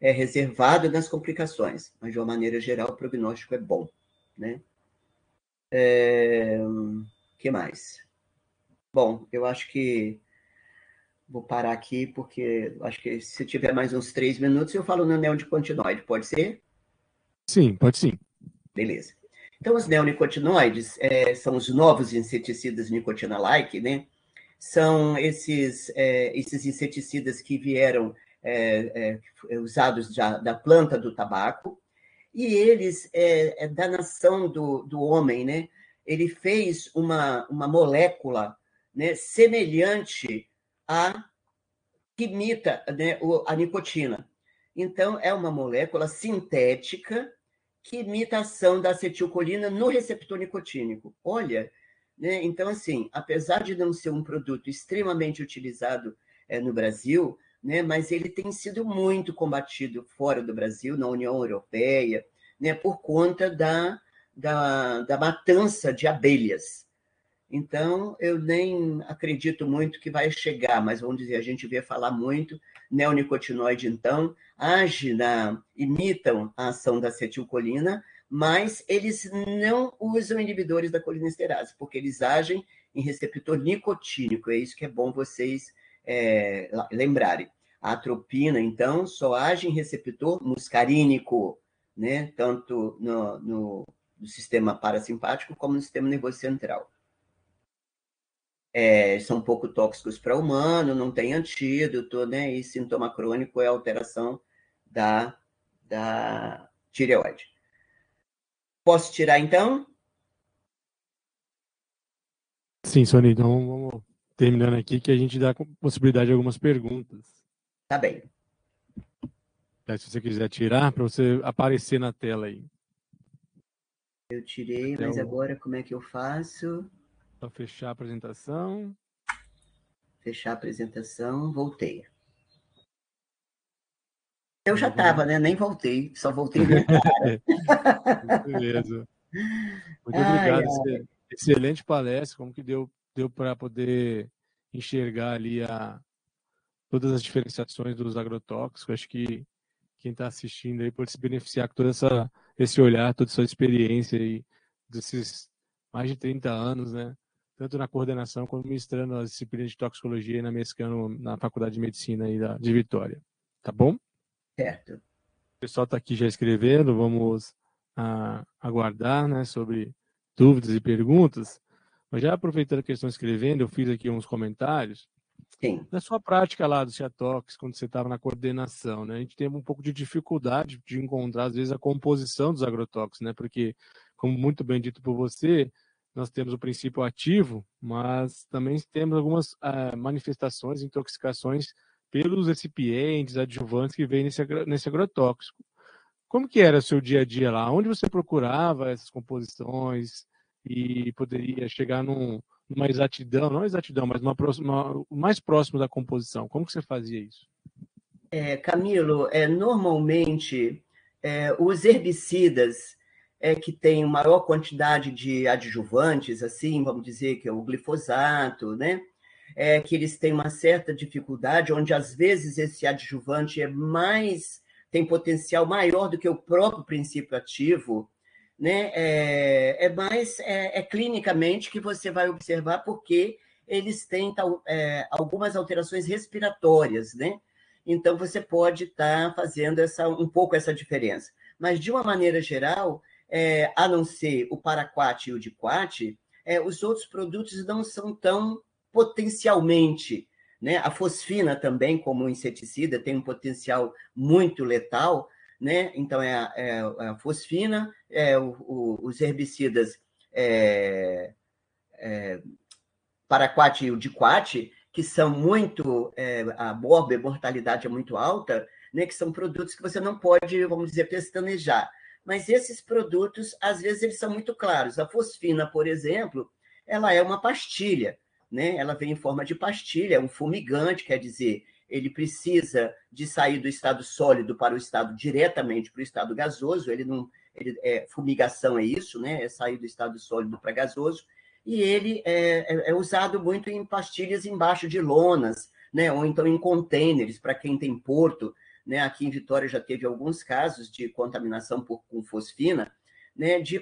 é reservado nas complicações, mas, de uma maneira geral, o prognóstico é bom. Né? Que mais? Bom, eu acho que vou parar aqui, porque acho que se tiver mais uns 3 minutos, eu falo no neonicotinoide, pode ser? Sim, pode sim. Beleza. Então, os neonicotinoides são os novos inseticidas nicotina-like, né? São esses inseticidas que vieram usados da planta do tabaco, e eles, da nação do homem, né? Ele fez uma molécula, né, semelhante que imita, né, a nicotina. Então, é uma molécula sintética que imita a ação da acetilcolina no receptor nicotínico. Olha, né? Então, assim, apesar de não ser um produto extremamente utilizado no Brasil, né, mas ele tem sido muito combatido fora do Brasil, na União Europeia, né, por conta da matança de abelhas. Então, eu nem acredito muito que vai chegar, mas vamos dizer, a gente vê falar muito, neonicotinoide, então, imitam a ação da acetilcolina, mas eles não usam inibidores da colinesterase, porque eles agem em receptor nicotínico, é isso que é bom vocês lembrarem. A atropina, então, só age em receptor muscarínico, né? Tanto no sistema parasimpático como no sistema nervoso central. São um pouco tóxicos para o humano, não tem antídoto, né? E sintoma crônico é a alteração da tireoide. Posso tirar, então? Sim, Sony, então vamos terminando aqui, que a gente dá possibilidade de algumas perguntas. Tá bem. Se você quiser tirar, para você aparecer na tela aí. Eu tirei, mas agora como é que eu faço? Só fechar a apresentação. Fechar a apresentação, voltei. Eu já estava, né? Nem voltei, só voltei minha cara. Beleza. Muito obrigado. Excelente palestra. Como que deu para poder enxergar ali todas as diferenciações dos agrotóxicos. Acho que quem está assistindo aí pode se beneficiar com todo esse olhar, toda essa experiência aí desses mais de 30 anos, né? Tanto na coordenação como ministrando as disciplinas de toxicologia e na Mescano, na Faculdade de Medicina aí de Vitória. Tá bom? Certo. O pessoal está aqui já escrevendo, vamos aguardar, né, sobre dúvidas e perguntas. Mas já aproveitando que eles estão escrevendo, eu fiz aqui uns comentários. Sim. Na sua prática lá do Ciatox, quando você estava na coordenação, né, a gente teve um pouco de dificuldade de encontrar, às vezes, a composição dos agrotóxicos, né, porque, como muito bem dito por você, nós temos o princípio ativo, mas também temos algumas manifestações, intoxicações pelos recipientes, adjuvantes que vêm nesse agrotóxico. Como que era o seu dia a dia lá? Onde você procurava essas composições e poderia chegar numa exatidão, não exatidão, mas mais próximo da composição? Como que você fazia isso? Camilo, normalmente os herbicidas que tem maior quantidade de adjuvantes, assim, vamos dizer que é o glifosato, né? Que eles têm uma certa dificuldade, onde às vezes esse adjuvante tem potencial maior do que o próprio princípio ativo, né? Clinicamente que você vai observar porque eles têm algumas alterações respiratórias, né? Então você pode estar fazendo um pouco essa diferença. Mas de uma maneira geral, a não ser o paraquat e o diquat, os outros produtos não são tão potencialmente, né? A fosfina também, como inseticida, tem um potencial muito letal, né? Então, a fosfina, os herbicidas paraquat e o diquat, que são muito, a mortalidade é muito alta, né? Que são produtos que você não pode, vamos dizer, pestanejar. Mas esses produtos, às vezes, eles são muito claros. A fosfina, por exemplo, ela é uma pastilha, né? Ela vem em forma de pastilha, é um fumigante, quer dizer, ele precisa de sair do estado sólido para o estado diretamente para o estado gasoso. Fumigação é isso, né? É sair do estado sólido para gasoso. E ele é usado muito em pastilhas embaixo de lonas, né? Ou então em containers, para quem tem porto, né? Aqui em Vitória já teve alguns casos de contaminação com fosfina, né? De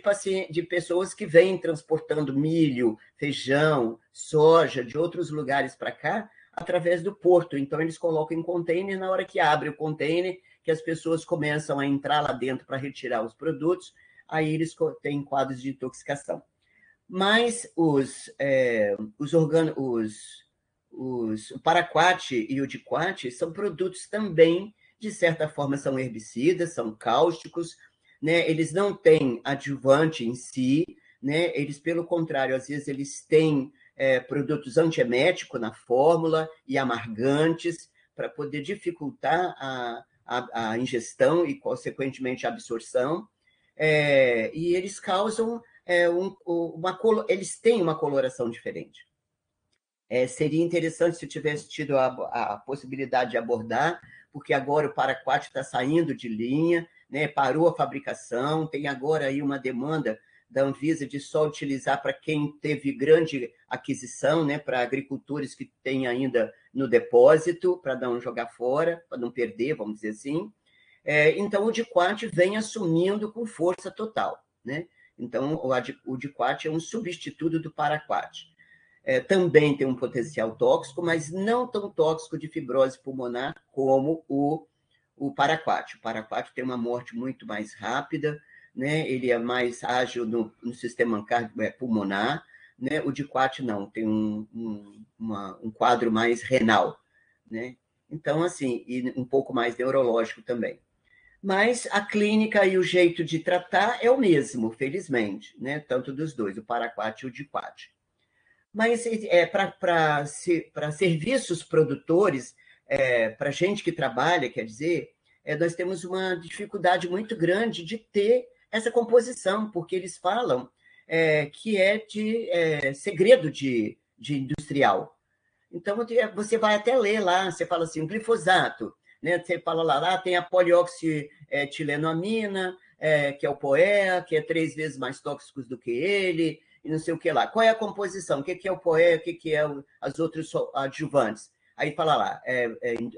pessoas que vêm transportando milho, feijão, soja de outros lugares para cá, através do porto. Então, eles colocam em container, na hora que abre o container, que as pessoas começam a entrar lá dentro para retirar os produtos, aí eles têm quadros de intoxicação. Mas o paraquat e o diquat são produtos também, de certa forma, são herbicidas, são cáusticos, né? Eles não têm adjuvante em si, né? Eles, pelo contrário, às vezes eles têm produtos antieméticos na fórmula e amargantes para poder dificultar a ingestão e, consequentemente, a absorção. E eles causam eles têm uma coloração diferente. Seria interessante se tivesse tido a possibilidade de abordar, porque agora o paraquat está saindo de linha, né, parou a fabricação, tem agora aí uma demanda da Anvisa de só utilizar para quem teve grande aquisição, né, para agricultores que têm ainda no depósito, para não jogar fora, para não perder, vamos dizer assim. Então, o diquat vem assumindo com força total, né? Então, o diquat é um substituto do paraquat. Também tem um potencial tóxico, mas não tão tóxico de fibrose pulmonar como o paraquat. O paraquat tem uma morte muito mais rápida, né? Ele é mais ágil no sistema pulmonar, né? O diquat não, tem um quadro mais renal, né? Então, assim, e um pouco mais neurológico também. Mas a clínica e o jeito de tratar é o mesmo, felizmente, né? Tanto dos dois, o paraquat e o diquat. Mas para serviços produtores, para gente que trabalha, quer dizer, nós temos uma dificuldade muito grande de ter essa composição, porque eles falam que é de segredo de industrial. Então, você vai até ler lá, você fala assim, glifosato, né? Você fala lá tem a polioxitilenoamina, que é o POEA, que é 3 vezes mais tóxicos do que ele, e não sei o que lá. Qual é a composição? O que é o POEA? O que é as outras adjuvantes? Aí fala lá,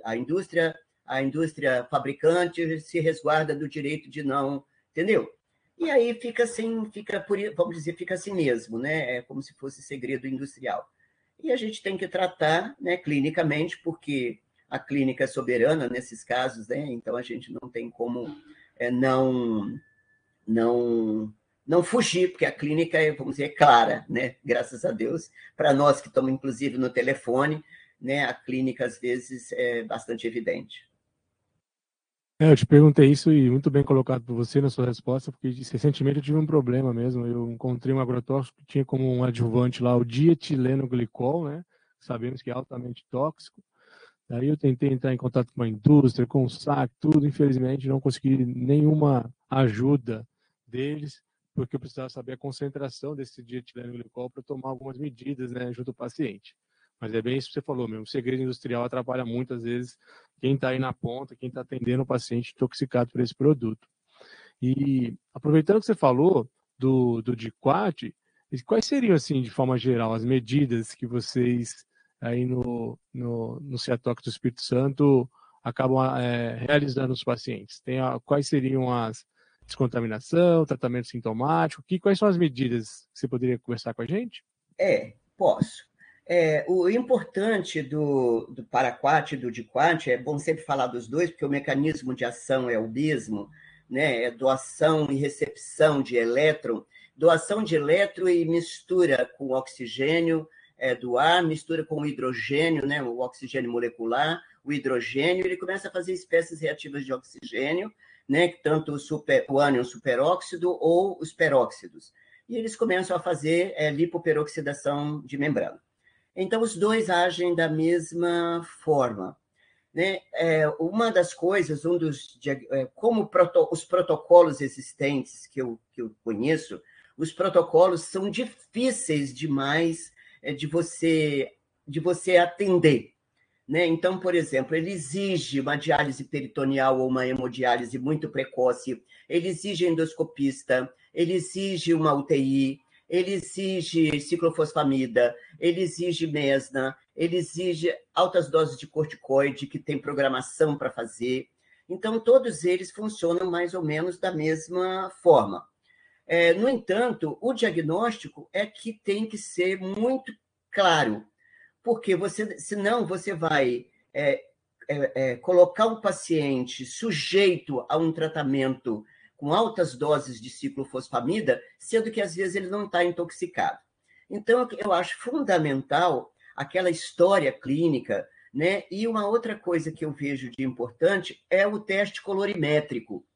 a indústria fabricante se resguarda do direito de não, entendeu? E aí fica assim, vamos dizer, fica assim mesmo, né? É como se fosse segredo industrial. E a gente tem que tratar, né, clinicamente, porque a clínica é soberana nesses casos, né? Então a gente não tem como não fugir, porque a clínica vamos dizer, clara, né? Graças a Deus. Para nós que estamos, inclusive, no telefone, né, a clínica, às vezes, é bastante evidente. Eu te perguntei isso e muito bem colocado por você na sua resposta, porque recentemente eu tive um problema mesmo. Eu encontrei um agrotóxico que tinha como um adjuvante lá o dietilenoglicol, né? Sabemos que é altamente tóxico. Daí eu tentei entrar em contato com a indústria, com o SAC, tudo. Infelizmente não consegui nenhuma ajuda deles, porque eu precisava saber a concentração desse dietilenoglicol para tomar algumas medidas, né, junto ao paciente. Mas é bem isso que você falou mesmo. O segredo industrial atrapalha muitas vezes quem está aí na ponta, quem está atendendo o paciente intoxicado por esse produto. E aproveitando que você falou do DICOAT, quais seriam, assim, de forma geral, as medidas que vocês aí no CEATOC do Espírito Santo acabam realizando nos pacientes? Quais seriam as descontaminação, tratamento sintomático? Quais são as medidas que você poderia conversar com a gente? Posso. O importante do paraquat e do diquat, é bom sempre falar dos dois, porque o mecanismo de ação é o mesmo, né? É doação e recepção de elétron, doação de elétron e mistura com oxigênio do ar, mistura com o hidrogênio, né? O oxigênio molecular, o hidrogênio, ele começa a fazer espécies reativas de oxigênio, né? Tanto o ânion superóxido ou os peróxidos. E eles começam a fazer lipoperoxidação de membrana. Então, os dois agem da mesma forma. Né? Uma das coisas, como os protocolos existentes que eu conheço, os protocolos são difíceis demais de você atender. Né? Então, por exemplo, ele exige uma diálise peritoneal ou uma hemodiálise muito precoce, ele exige endoscopista, ele exige uma UTI, ele exige ciclofosfamida, ele exige mesna, ele exige altas doses de corticoide, que tem programação para fazer. Então, todos eles funcionam mais ou menos da mesma forma. No entanto, o diagnóstico é que tem que ser muito claro, porque senão você vai colocar um paciente sujeito a um tratamento com altas doses de ciclofosfamida, sendo que às vezes ele não está intoxicado. Então, eu acho fundamental aquela história clínica, né? E uma outra coisa que eu vejo de importante é o teste colorimétrico,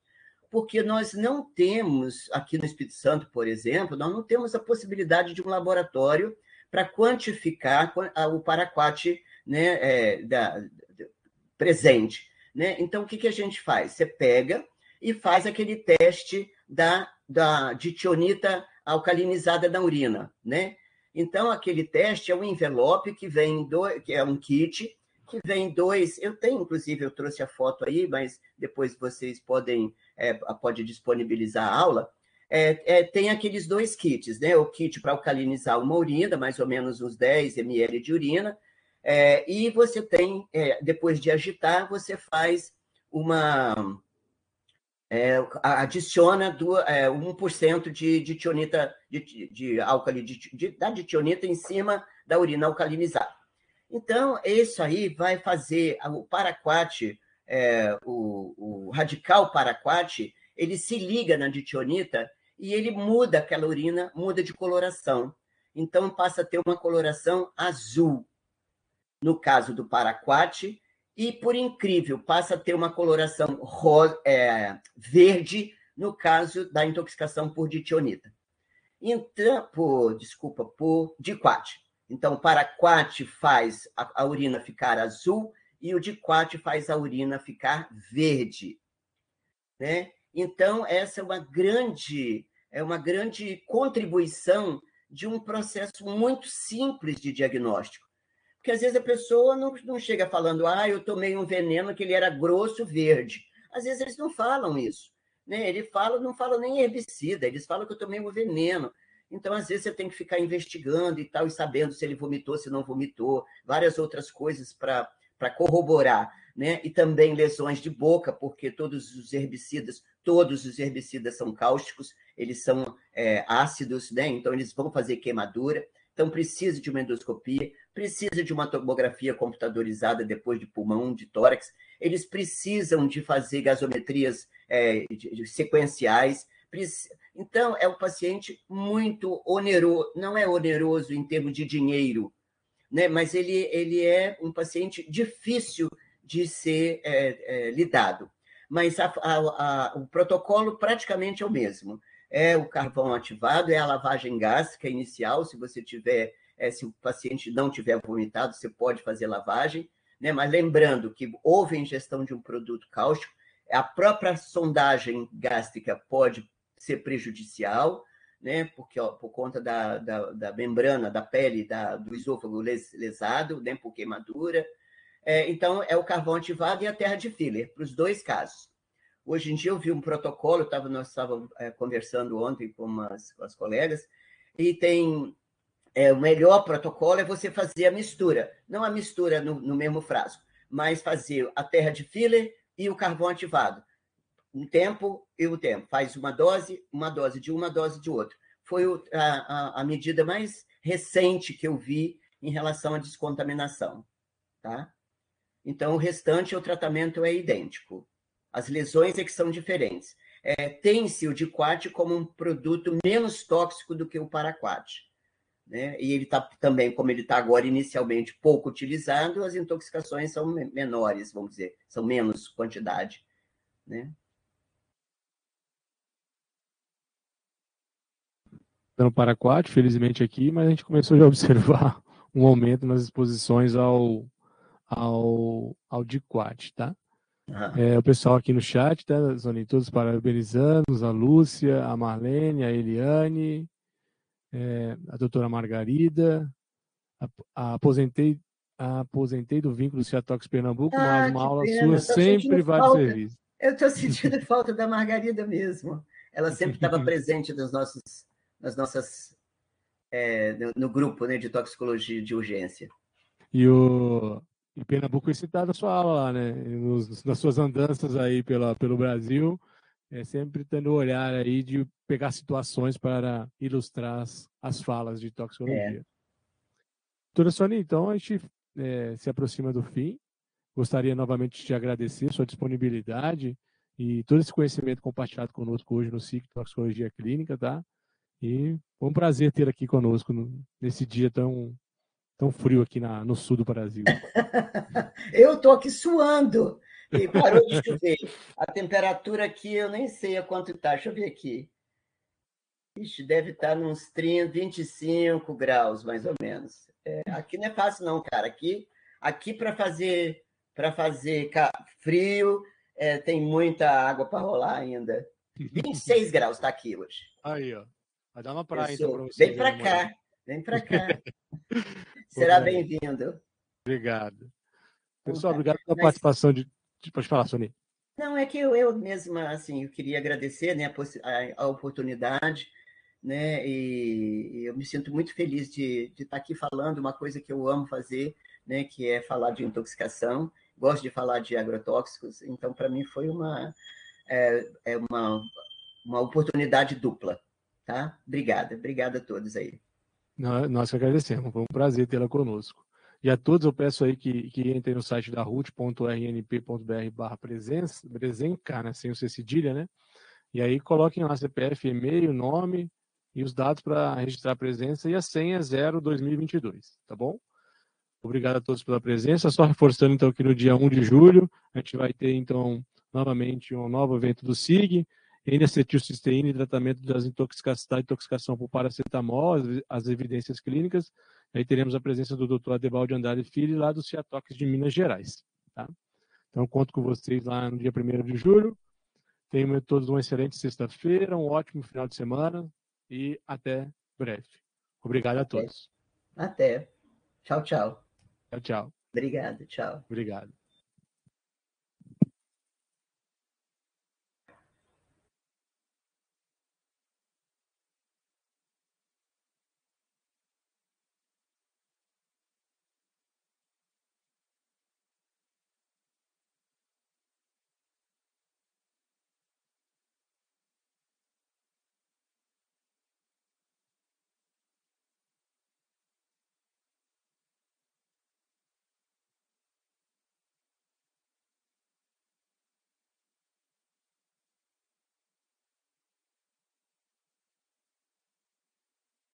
porque nós não temos, aqui no Espírito Santo, por exemplo, nós não temos a possibilidade de um laboratório para quantificar o paraquat, né, presente. Né? Então, o que a gente faz? Você pega e faz aquele teste da ditionita alcalinizada na urina. Né? Então, aquele teste é um envelope que é um kit, que vem dois. Inclusive, eu trouxe a foto aí, mas depois vocês pode disponibilizar a aula. Tem aqueles dois kits, né? O kit para alcalinizar uma urina, mais ou menos uns 10 ml de urina, e você tem, depois de agitar, você faz adiciona 1% de ditionita, da ditionita em cima da urina alcalinizada. Então, isso aí vai fazer o paraquat, o radical paraquat, ele se liga na ditionita e ele muda aquela urina, muda de coloração. Então, passa a ter uma coloração azul, no caso do paraquat, e, por incrível, passa a ter uma coloração verde, no caso da intoxicação por ditionita. Então, por diquat. Então, o paraquat faz a urina ficar azul e o diquat faz a urina ficar verde. Né? Então, essa é uma grande contribuição de um processo muito simples de diagnóstico. Porque, às vezes, a pessoa não chega falando, eu tomei um veneno que ele era grosso, verde. Às vezes, eles não falam isso. Né? Não falam nem herbicida, eles falam que eu tomei um veneno. Então, às vezes, você tem que ficar investigando e tal, e sabendo se ele vomitou, se não vomitou, várias outras coisas para corroborar. Né? E também lesões de boca, porque todos os herbicidas são cáusticos, eles são ácidos, né? Então eles vão fazer queimadura. Então, precisa de uma endoscopia, precisa de uma tomografia computadorizada depois de pulmão, de tórax. Eles precisam de fazer gasometrias sequenciais. Então, é um paciente muito oneroso, não é oneroso em termos de dinheiro, né? Mas ele é um paciente difícil de ser lidado. Mas o protocolo praticamente é o mesmo. É o carvão ativado, é a lavagem gástrica inicial, se o paciente não tiver vomitado, você pode fazer lavagem, né? Mas lembrando que houve ingestão de um produto cáustico, a própria sondagem gástrica pode ser prejudicial, né? Porque por conta da membrana, da pele, do esôfago lesado, né? Por queimadura. Então, é o carvão ativado e a terra de filler, para os dois casos. Hoje em dia eu vi um protocolo, nós estávamos conversando ontem com as colegas, e tem o melhor protocolo é você fazer a mistura, não a mistura no mesmo frasco, mas fazer a terra de filler e o carvão ativado. Um tempo e o tempo. Faz uma dose de uma dose de outra. Foi a medida mais recente que eu vi em relação à descontaminação. Tá? Então, o restante, o tratamento é idêntico. As lesões é que são diferentes. Tem-se o Diquat como um produto menos tóxico do que o Paraquat. Né? E ele está também, como ele está agora inicialmente pouco utilizado, as intoxicações são menores, vamos dizer, são menos quantidade. Né? No Paraquat, felizmente aqui, mas a gente começou já a observar um aumento nas exposições ao Diquat, tá? O pessoal aqui no chat, tá, Zoni, todos parabenizando, a Lúcia, a Marlene, a Eliane, a doutora Margarida, aposentei do vínculo Ciatox Pernambuco, mas uma aula sua sempre vai de serviço. Eu estou sentindo falta da Margarida mesmo. Ela sempre estava presente no grupo, né, de toxicologia de urgência. E Pernambuco é citado a sua aula lá, né? Nas suas andanças aí pelo Brasil, sempre tendo o olhar aí de pegar situações para ilustrar as falas de toxicologia. Doutora Sônia, então a gente se aproxima do fim. Gostaria novamente de te agradecer sua disponibilidade e todo esse conhecimento compartilhado conosco hoje no SIC Toxicologia Clínica, tá? E foi um prazer ter aqui conosco nesse dia tão frio aqui no sul do Brasil. Eu estou aqui suando e parou de chover. A temperatura aqui, eu nem sei a quanto está. Deixa eu ver aqui. Ixi, deve estar nos 30, 25 graus, mais ou menos. Aqui não é fácil, não, cara. Aqui para fazer frio, tem muita água para rolar ainda. 26 graus está aqui hoje. Aí, ó. Vai dar uma praia, então, para você. Vem para cá, vem para cá. Será bem-vindo. Obrigado. Pessoal, obrigado pela participação Pode falar, Sônia. Não, é que eu mesma, assim, eu queria agradecer, né, a oportunidade, né, e eu me sinto muito feliz de estar aqui falando uma coisa que eu amo fazer, né, que é falar de intoxicação. Gosto de falar de agrotóxicos, então, para mim, foi uma oportunidade dupla. Tá? Obrigada a todos aí. Nós que agradecemos, foi um prazer tê-la conosco. E a todos eu peço aí que entrem no site da rut.rnp.br/presenca, né, sem o C cedilha, né? E aí coloquem lá CPF, e-mail, nome e os dados para registrar a presença, e a senha 0/2022, tá bom? Obrigado a todos pela presença. Só reforçando então que no dia 1 de julho a gente vai ter então novamente um novo evento do SIG, N-acetilcisteína e tratamento da intoxicação por paracetamol, as evidências clínicas. Aí teremos a presença do Dr. Adebaldo Andrade Filho, lá do Ciatox de Minas Gerais. Tá? Então, conto com vocês lá no dia 1º de julho. Tenham todos uma excelente sexta-feira, um ótimo final de semana e até breve. Obrigado a todos. Até. Tchau, tchau. Tchau, tchau. Obrigado, tchau. Obrigado.